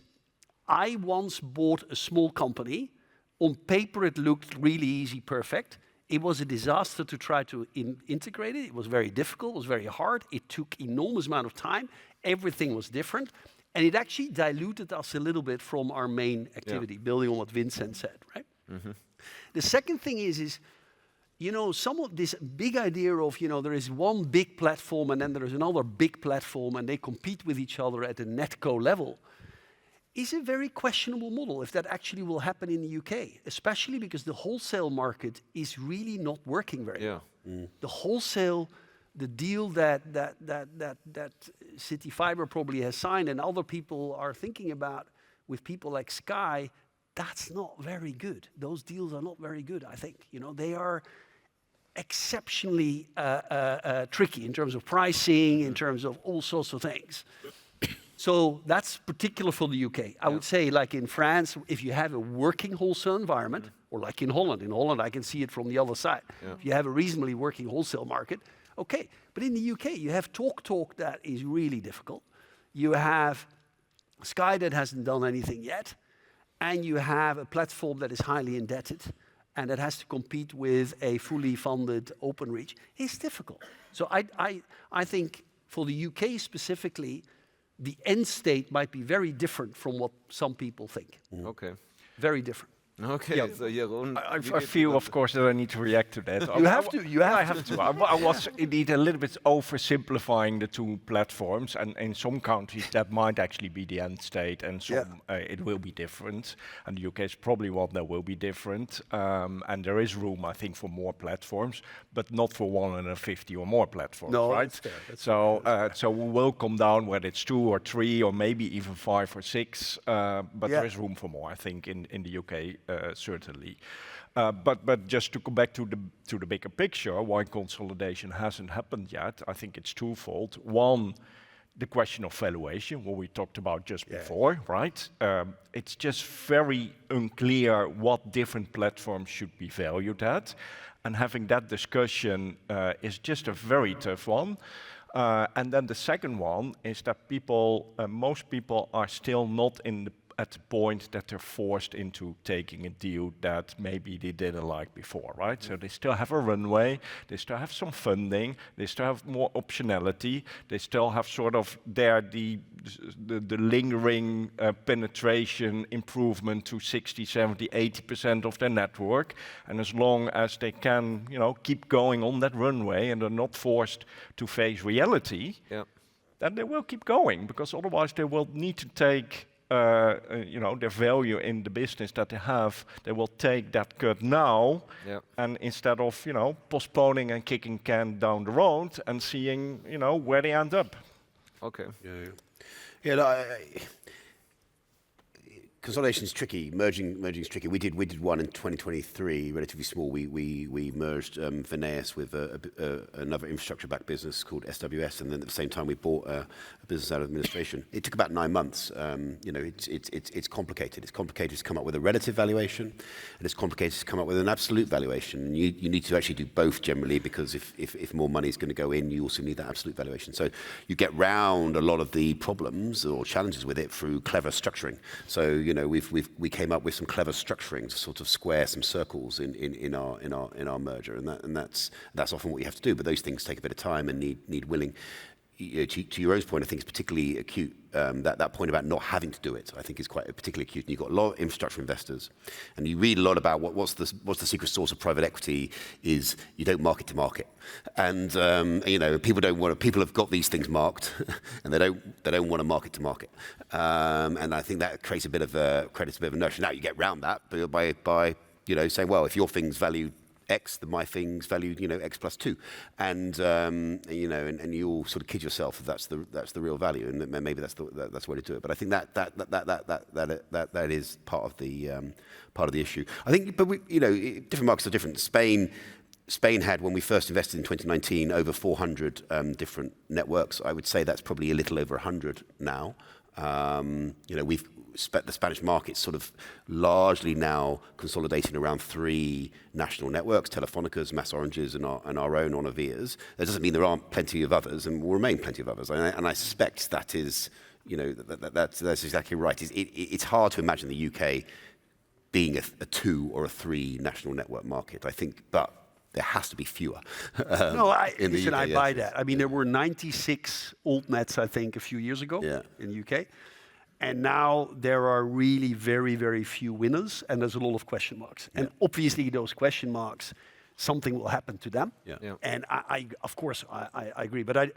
I once bought a small company. On paper, it looked really easy, perfect. It was a disaster to try to integrate it. It was very difficult, it was very hard. It took enormous amount of time. Everything was different. And it actually diluted us a little bit from our main activity, building on what Vincent said, right? Mm-hmm. The second thing is, some of this big idea of, there is one big platform and then there is another big platform and they compete with each other at the netco level, is a very questionable model if that actually will happen in the UK, especially because the wholesale market is really not working very well. Mm. The wholesale, the deal that City Fibre probably has signed and other people are thinking about with people like Sky, that's not very good. Those deals are not very good, I think. They are exceptionally tricky in terms of pricing, in terms of all sorts of things. So that's particular for the UK. I would say, like in France, if you have a working wholesale environment, or like in Holland, I can see it from the other side. If you have a reasonably working wholesale market, okay. But in the UK, you have talk that is really difficult. You have Sky that hasn't done anything yet, and you have a platform that is highly indebted and that has to compete with a fully funded Openreach. It's difficult. So I think for the UK specifically, the end state might be very different from what some people think. Okay. Very different. Okay, Yeah. so Jeroen, I feel, of course, that I need to react to that. You have to. I have to. I was indeed a little bit oversimplifying the two platforms, and in some countries that might actually be the end state, and some it will be different. And the UK is probably one that will be different. And there is room, I think, for more platforms, but not for 150 or more platforms, No, right? that's fair. That's So, so we will come down whether it's 2 or 3 or maybe even 5 or 6. But there is room for more, I think, in the UK. Certainly, but just to go back to the bigger picture, why consolidation hasn't happened yet, I think it's twofold. One, the question of valuation, what we talked about just before, right? It's just very unclear what different platforms should be valued at, and having that discussion is just a very tough one. And then the second one is that most people are still not at the point that they're forced into taking a deal that maybe they didn't like before, right? So they still have a runway, they still have some funding, they still have more optionality, they still have sort of the lingering penetration improvement to 60, 70, 80% of their network. And as long as they can, keep going on that runway and they're not forced to face reality, then they will keep going, because otherwise they will need to take their value in the business that they have, they will take that cut now, and instead of postponing and kicking can down the road and seeing where they end up. Okay. Consolidation is tricky. Merging is tricky. We did one in 2023, relatively small. We merged Vineas with another infrastructure-backed business called SWS, and then at the same time we bought a business out of administration. It took about 9 months. It's complicated. It's complicated to come up with a relative valuation, and it's complicated to come up with an absolute valuation. You need to actually do both generally, because if more money is going to go in, you also need that absolute valuation. So you get round a lot of the problems or challenges with it through clever structuring. So we came up with some clever structuring to sort of square some circles in our merger, and that's often what you have to do. But those things take a bit of time and need willing. To your own point, I think it's particularly acute. That point about not having to do it, I think, is quite particularly acute. And you've got a lot of infrastructure investors, and you read a lot about what's the secret sauce of private equity is you don't market to market, and people have got these things marked, and they don't want to market to market, and I think that creates a bit of inertia. Now you get round that by saying, well, if your thing's valued X, then my thing's valued, X plus 2, and you all sort of kid yourself that that's the real value, and maybe that's the way to do it. But I think that is part of the issue. I think, but different markets are different. Spain had, when we first invested in 2019, over 400 different networks. I would say that's probably a little over 100 now. The Spanish market's sort of largely now consolidating around 3 national networks: Telefónica's, MasOrange's, and our own Onovia's. That doesn't mean there aren't plenty of others, and will remain plenty of others. And I suspect that is, that's exactly right. It's hard to imagine the UK being a 2 or a 3 national network market, I think, but there has to be fewer. I buy that. I mean, there were 96 alt nets, I think, a few years ago in the UK. And now there are really very, very few winners, and there's a lot of question marks. And obviously those question marks, something will happen to them. And I agree, but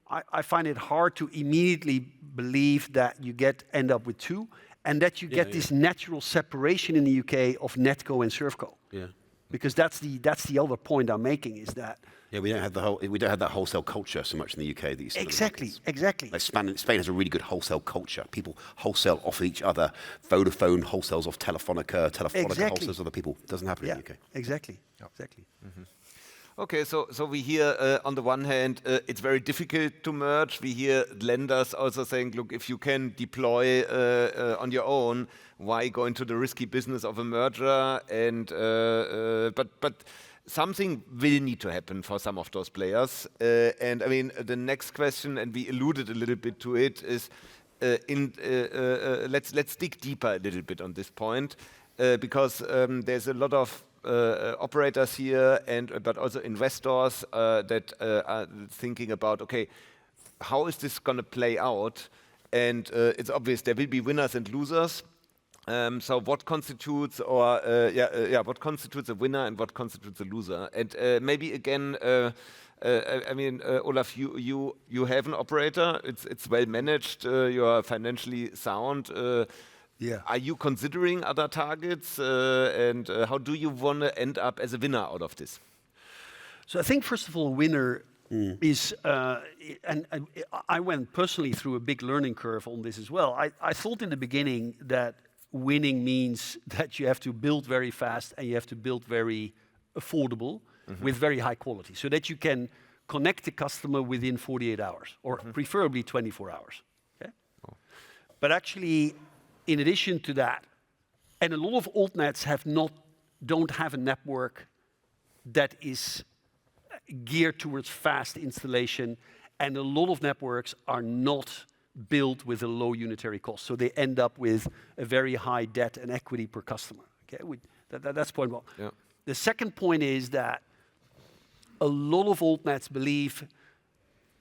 I find it hard to immediately believe that you end up with 2, and that you get this natural separation in the UK of Netco and Servco. Because that's the other point I'm making, is that we don't have that wholesale culture so much in the UK that you see. Exactly. Like Spain has a really good wholesale culture. People wholesale off each other. Vodafone wholesales off Telefonica. Telefonica wholesales other people. It doesn't happen in the UK. Exactly. Mm-hmm. Okay, so we hear on the one hand, it's very difficult to merge. We hear lenders also saying, look, if you can deploy on your own, why go into the risky business of a merger? And but something will need to happen for some of those players. And I mean, the next question, and we alluded a little bit to it, is let's dig deeper a little bit on this point, because there's a lot of operators here, but also investors that are thinking about, okay, how is this going to play out? And it's obvious there will be winners and losers. So what constitutes, what constitutes a winner and what constitutes a loser? And maybe again, I mean, Olaf, you have an operator. It's well managed. You are financially sound. Are you considering other targets, and how do you want to end up as a winner out of this? So I think first of all, winner is, and I went personally through a big learning curve on this as well. I thought in the beginning that winning means that you have to build very fast and you have to build very affordable with very high quality, so that you can connect the customer within 48 hours or preferably 24 hours. Okay? But actually, in addition to that, and a lot of altnets don't have a network that is geared towards fast installation, and a lot of networks are not built with a low unitary cost, so they end up with a very high debt and equity per customer. Okay, that's point one. Yeah. The second point is that a lot of altnets believe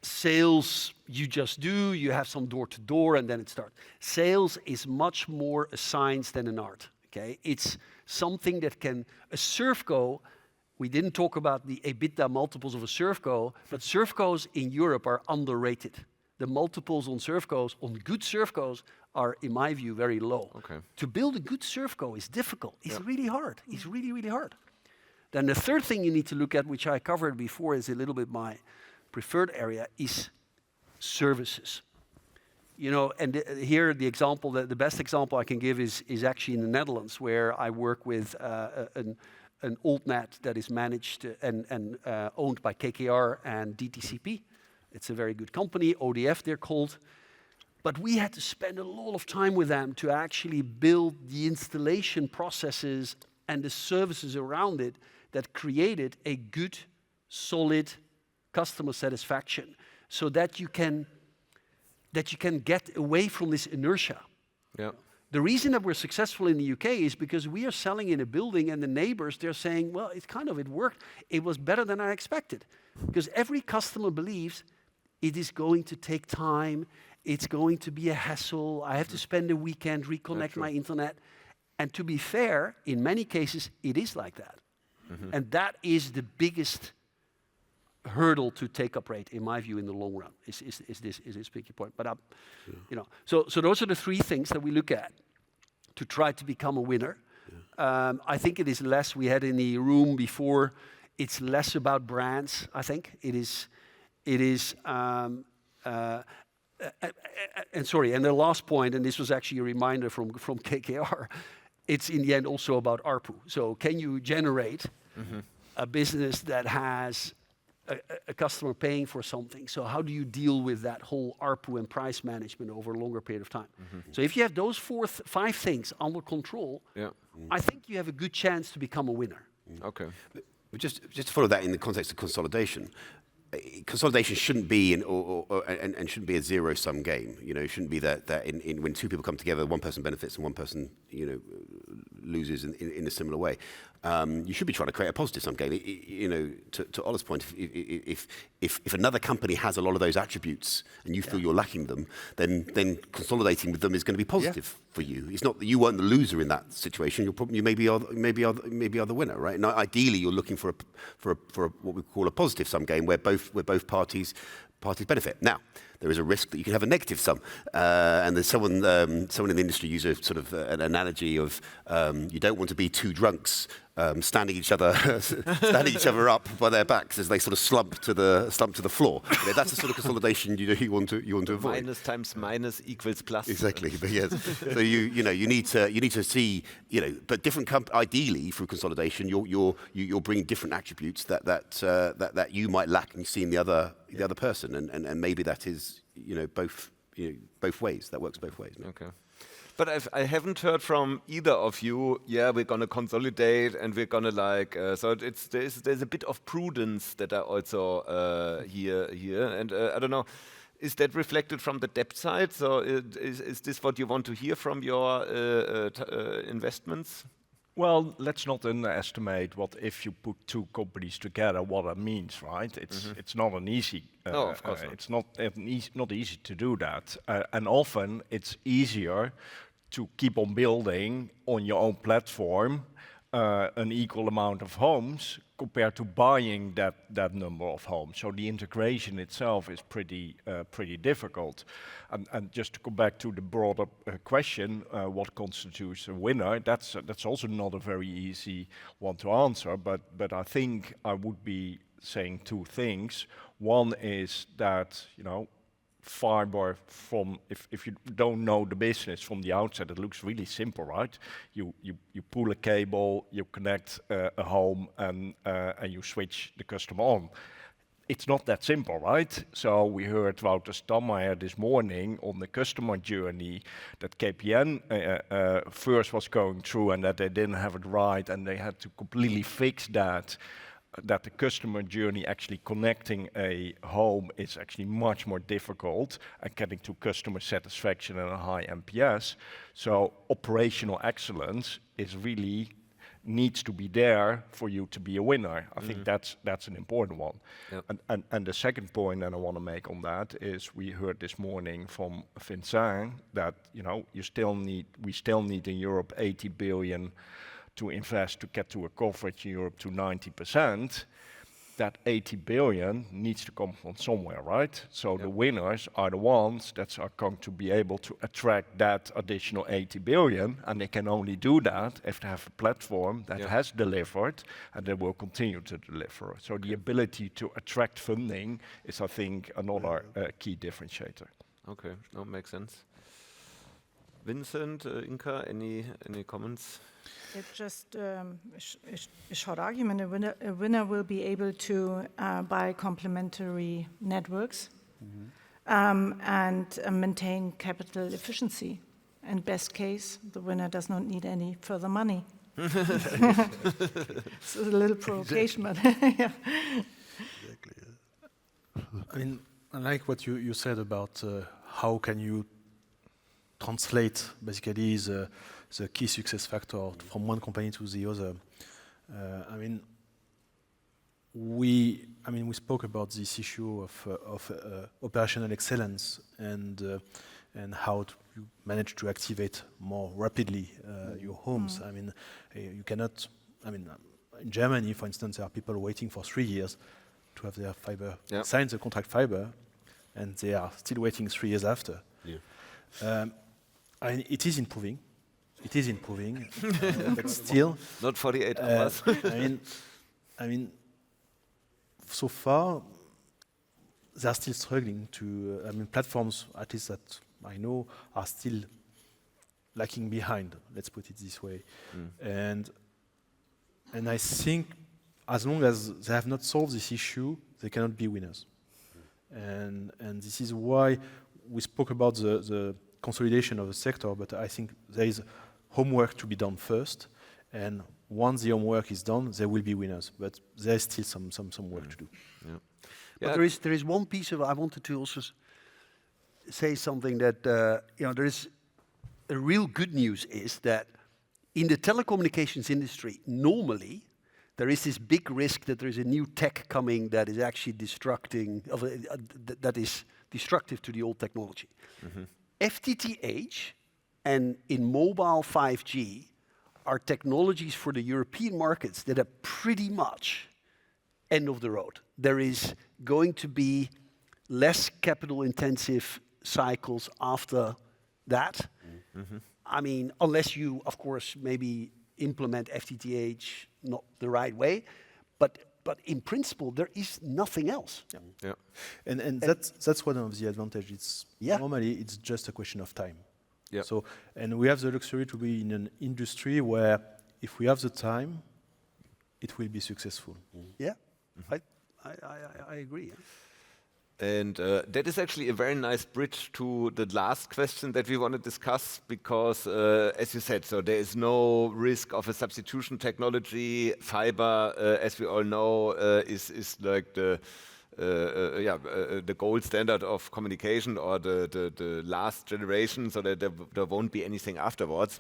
sales you just do, you have some door-to-door and then it starts. Sales is much more a science than an art, okay? It's something that a ServCo, we didn't talk about the EBITDA multiples of a ServCo, but ServCos in Europe are underrated. The multiples on ServCos, on good ServCos, are, in my view, very low. Okay. To build a good ServCo is difficult. It's really hard. It's really, really hard. Then the third thing you need to look at, which I covered before, is a little bit my preferred area, is services. You know, and here the example, the best example I can give is actually in the Netherlands, where I work with an altnet that is managed and owned by KKR and DTCP. It's a very good company, ODF they're called. But we had to spend a lot of time with them to actually build the installation processes and the services around it that created a good, solid customer satisfaction, so that you can get away from this inertia. Yeah. The reason that we're successful in the UK is because we are selling in a building and the neighbors, they're saying, well, it worked. It was better than I expected. Because every customer believes it is going to take time. It's going to be a hassle. I have to spend a weekend, reconnect my internet. And to be fair, in many cases, it is like that. And that is the biggest hurdle to take up rate, in my view, in the long run, is this picky point. But you know, so those are the three things that we look at to try to become a winner. I think it is less, we had in the room before, it's less about brands, I think. And the last point, and this was actually a reminder from KKR, it's in the end also about ARPU. So can you generate a business that has a customer paying for something? So how do you deal with that whole ARPU and price management over a longer period of time? So if you have those five things under control, I think you have a good chance to become a winner. Okay. But just to follow that in the context of consolidation, consolidation shouldn't be and shouldn't be a zero-sum game. You know, it shouldn't be that when two people come together, one person benefits and one person, you know, loses in a similar way. You should be trying to create a positive sum game. You know, to Ola's point, if another company has a lot of those attributes and you feel you're lacking them, then consolidating with them is going to be positive for you. It's not that you weren't the loser in that situation. You maybe are the winner, right? And ideally, you're looking for what we call a positive sum game, where both parties benefit. Now, there is a risk that you can have a negative sum, and there's someone in the industry use a sort of an analogy of you don't want to be two drunks standing each other up by their backs as they sort of slump to the floor. That's the sort of consolidation you want to avoid. Minus times minus equals plus. Exactly, but yes. So you need to see, but ideally through consolidation, you'll bring different attributes that you might lack and see in the other person, and maybe that is both ways. That works both ways. No? Okay. But I haven't heard from either of you. Yeah, we're gonna consolidate, and we're gonna so there's a bit of prudence that I also hear here, and I don't know. Is that reflected from the debt side? So is this what you want to hear from your investments? Well, let's not underestimate what if you put two companies together, what that means, right? It's not an easy. No, of course not. It's not easy to do that, and often it's easier to keep on building on your own platform an equal amount of homes compared to buying that number of homes. So the integration itself is pretty difficult. And just to come back to the broader question, what constitutes a winner? That's also not a very easy one to answer. But I think I would be saying two things. One is that fiber if you don't know the business from the outset, it looks really simple, right? You pull a cable, you connect a home, and you switch the customer on. It's not that simple, right? So we heard Wouter Stammeijer this morning on the customer journey that KPN first was going through, and that they didn't have it right, and they had to completely fix that the customer journey actually connecting a home is actually much more difficult and getting to customer satisfaction and a high NPS. So operational excellence is really needs to be there for you to be a winner. I think that's an important one. Yep. And the second point that I want to make on that is we heard this morning from Vincent that we still need in Europe 80 billion to invest to get to a coverage in Europe to 90%, that 80 billion needs to come from somewhere, right? So the winners are the ones that are going to be able to attract that additional 80 billion, and they can only do that if they have a platform that has delivered and they will continue to deliver. So the ability to attract funding is, I think, another key differentiator. Okay, that makes sense. Vincent, Inka, any comments? It's just a short argument. A winner will be able to buy complementary networks and maintain capital efficiency. And best case, the winner does not need any further money. It's a little provocation, but yeah. Exactly. I mean, I like what you said about how can you translate basically the key success factor from one company to the other. We spoke about this issue of operational excellence and how you manage to activate more rapidly your homes. I mean, you cannot. I mean, in Germany, for instance, there are people waiting for 3 years to have their fiber sign the contract fiber, and they are still waiting 3 years after. Yeah. It is improving. It is improving, but still not 48 hours. I mean, so far they are still struggling to. Platforms, at least that I know, are still lacking behind. Let's put it this way, and I think as long as they have not solved this issue, they cannot be winners. And this is why we spoke about the consolidation of the sector, but I think there is homework to be done first, and once the homework is done, there will be winners, but there is still some work to do. Yeah. But there is one piece of I wanted to also say something that there is a real good news is that in the telecommunications industry, normally there is this big risk that there is a new tech coming that is actually that is destructive to the old technology. FTTH and in mobile 5G are technologies for the European markets that are pretty much end of the road. There is going to be less capital intensive cycles after that. I mean, unless you, of course, maybe implement FTTH not the right way. But in principle, there is nothing else. Yeah. And that's one of the advantages. Yeah. Normally, it's just a question of time. Yeah. So, and we have the luxury to be in an industry where if we have the time, it will be successful. Yeah, I agree. And that is actually a very nice bridge to the last question that we want to discuss, because as you said, so there is no risk of a substitution technology. Fiber, as we all know, is like the gold standard of communication, or the last generation, so that there won't be anything afterwards.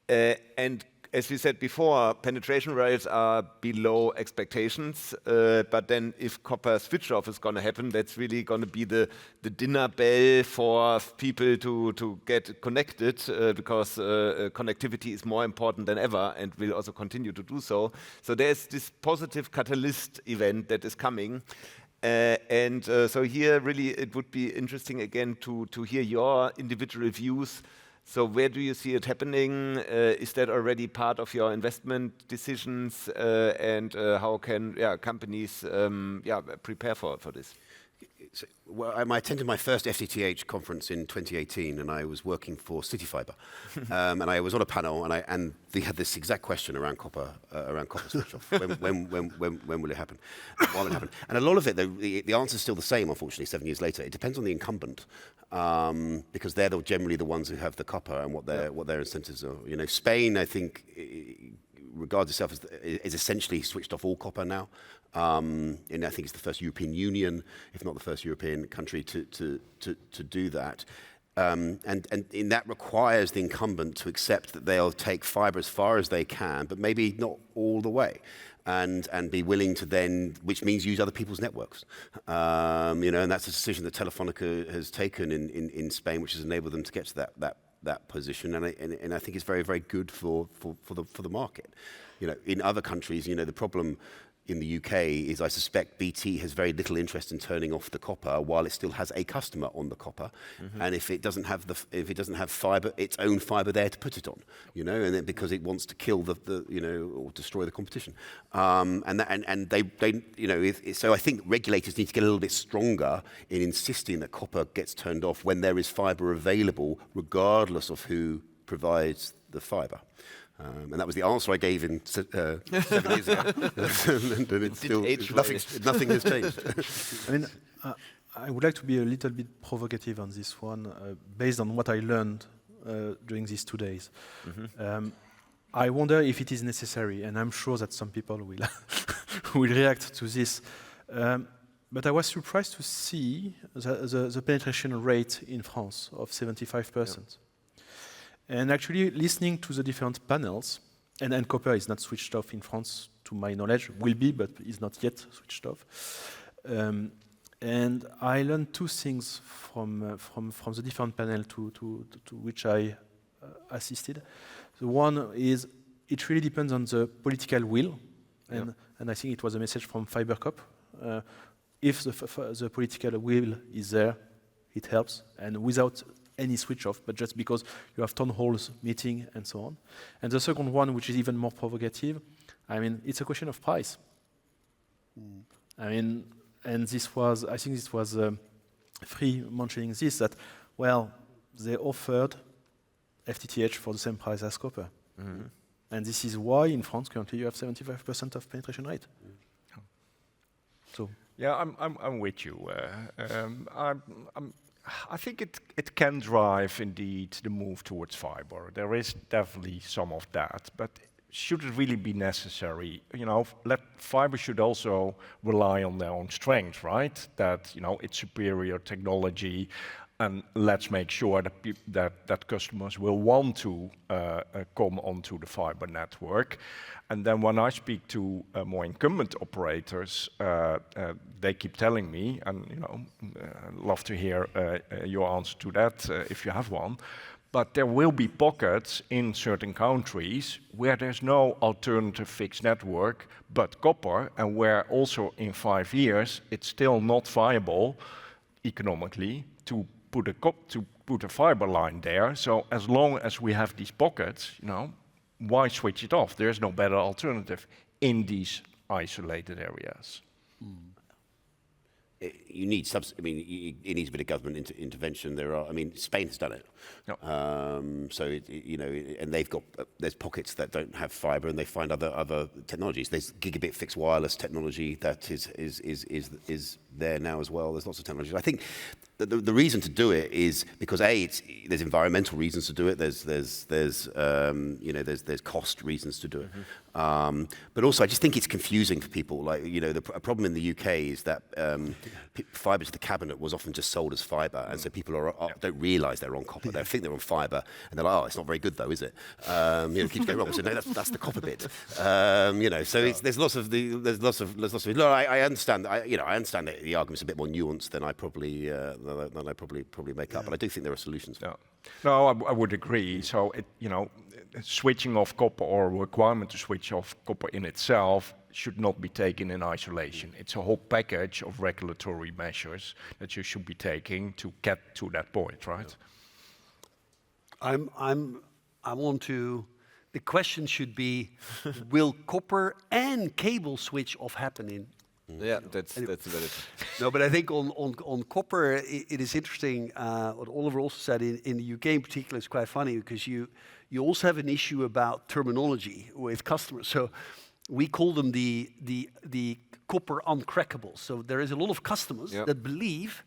And as we said before, penetration rates are below expectations, but then if copper switch off is going to happen, that's really going to be the dinner bell for people to get connected, because connectivity is more important than ever and will also continue to do so. So there's this positive catalyst event that is coming. So here really it would be interesting again to hear your individual views. So where do you see it happening? Is that already part of your investment decisions? And how can companies prepare for this? So, well, I attended my first FTTH conference in 2018, and I was working for CityFibre, and I was on a panel, and they had this exact question around copper switch off. When will it happen? Why will it happen? And a lot of it, the answer is still the same. Unfortunately, 7 years later, it depends on the incumbent, because they're generally the ones who have the copper and what their incentives are. You know, Spain, I think, regards itself as essentially switched off all copper now. And I think it's the first European Union, if not the first European country, to do that. And that requires the incumbent to accept that they'll take fibre as far as they can, but maybe not all the way. And be willing to then, which means use other people's networks. You know, and that's a decision that Telefonica has taken in Spain, which has enabled them to get to that position, and I think it's very, very good for the market. You know, in other countries, you know, the problem in the UK is I suspect BT has very little interest in turning off the copper while it still has a customer on the copper, and if it doesn't have fibre, its own fibre there to put it on, you know, and then because it wants to kill the you know, or destroy the competition, and they you know, so I think regulators need to get a little bit stronger in insisting that copper gets turned off when there is fibre available, regardless of who provides the fibre. And that was the answer I gave in 7 years ago. And it's still, nothing has changed. I mean, I would like to be a little bit provocative on this one, based on what I learned during these 2 days. I wonder if it is necessary, and I'm sure that some people will, will react to this. But I was surprised to see the penetration rate in France of 75%. Yeah. And actually, listening to the different panels, and copper is not switched off in France, to my knowledge, will be, but is not yet switched off. And I learned two things from the different panel to which I assisted. The one is it really depends on the political will, and I think it was a message from FiberCop. If the political will is there, it helps, and without any switch off, but just because you have town halls, meeting, and so on. And the second one, which is even more provocative, I mean, it's a question of price. I mean, and this was, I think this was Free mentioning this, that, well, they offered FTTH for the same price as copper. And this is why in France currently you have 75% of penetration rate. So. Yeah, I'm with you. I think it can drive indeed the move towards fiber. There is definitely some of that, but should it really be necessary? You know, fiber should also rely on their own strength, right? That, you know, it's superior technology, and let's make sure that customers will want to come onto the fiber network. And then when I speak to more incumbent operators, they keep telling me, and you know, love to hear your answer to that if you have one. But there will be pockets in certain countries where there's no alternative fixed network but copper, and where also in 5 years it's still not viable economically to put a fiber line there. So as long as we have these pockets, you know, why switch it off? There's no better alternative in these isolated areas. You need it needs a bit of government intervention. Spain has done it. Yep. And they've got there's pockets that don't have fibre, and they find other technologies. There's gigabit fixed wireless technology that is there now as well. There's lots of technologies. I think the reason to do it is because there's environmental reasons to do it. There's cost reasons to do it. But also, I just think it's confusing for people. The problem in the UK is that fibre to the cabinet was often just sold as fibre, and so people don't realise they're on copper. They think they're on fibre, and they're like, "Oh, it's not very good though, is it?" It keeps going wrong. So no, that's the copper bit. So there's lots of. No, I understand. I understand that the argument's a bit more nuanced than I probably make up, but I do think there are solutions. Yeah. No, I would agree. So switching off copper or requirement to switch off copper in itself should not be taken in isolation. It's a whole package of regulatory measures that you should be taking to get to that point, right? The question should be, will copper and cable switch off happen in? Yeah, that's valid. No, but I think on copper, it is interesting. What Oliver also said in the UK in particular is quite funny, because you also have an issue about terminology with customers. So we call them the copper uncrackables. So there is a lot of customers that believe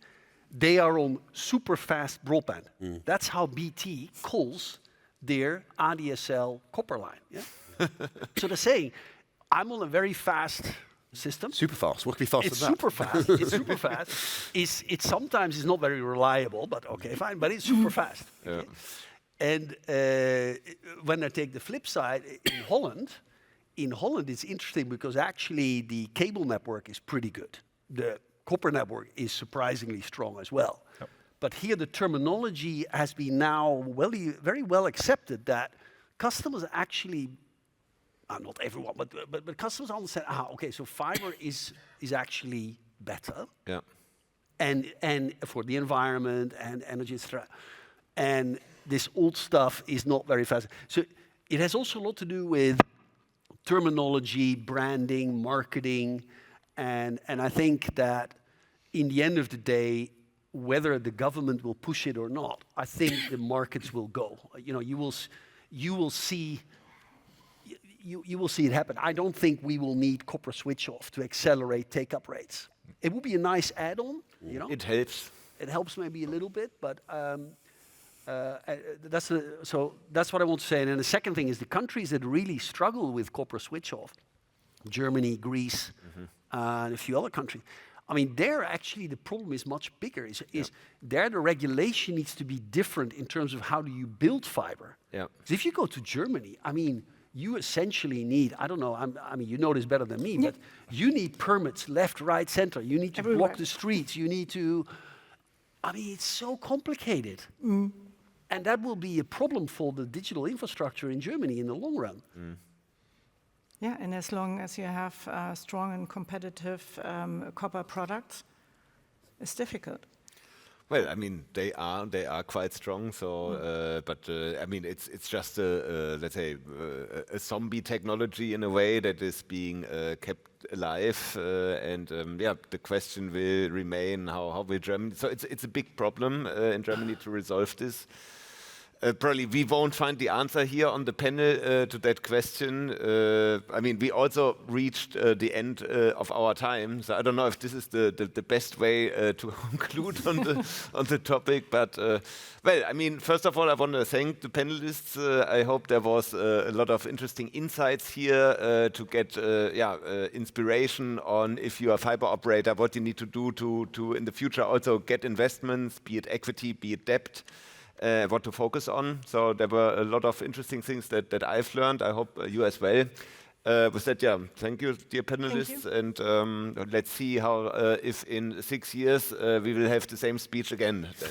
they are on super fast broadband. That's how BT calls their ADSL copper line. Yeah? So they're saying, I'm on a very fast system. Super fast. What could be faster It's than that? super fast. It's super fast. It sometimes is not very reliable, but okay, fine. But it's super fast. Okay? And when I take the flip side, in Holland it's interesting because actually the cable network is pretty good. The copper network is surprisingly strong as well. Yep. But here the terminology has been now very well accepted that customers actually, not everyone, but customers understand, okay, so fiber is actually better. Yeah. And for the environment and energy, etc. And this old stuff is not very fast. So it has also a lot to do with terminology, branding, marketing, and I think that in the end of the day, whether the government will push it or not, I think the markets will go. You will see it happen. I don't think we will need copper switch off to accelerate take-up rates. It would be a nice add-on. It helps. It helps maybe a little bit, but that's what I want to say. And then the second thing is the countries that really struggle with copper switch off, Germany, Greece, and a few other countries. I mean, there actually the problem is much bigger. There the regulation needs to be different in terms of how do you build fiber. Yeah. Because if you go to Germany, I mean, you essentially need, I don't know, you know this better than me, but you need permits left, right, center. You need to block the streets. You need to, it's so complicated. And that will be a problem for the digital infrastructure in Germany in the long run. Yeah, and as long as you have strong and competitive copper products, it's difficult. Well, they are quite strong. So, it's just let's say a zombie technology in a way that is being kept alive, and the question will remain: how will Germany? So it's a big problem in Germany to resolve this. Probably we won't find the answer here on the panel to that question. We also reached the end of our time, so I don't know if this is the best way to conclude on the topic. But first of all, I want to thank the panelists. I hope there was a lot of interesting insights here to get inspiration on if you are a fiber operator, what you need to do to in the future also get investments, be it equity, be it debt. What to focus on. So there were a lot of interesting things that I've learned. I hope you as well. With that, thank you, dear panelists. And let's see how, if in 6 years we will have the same speech again. Then.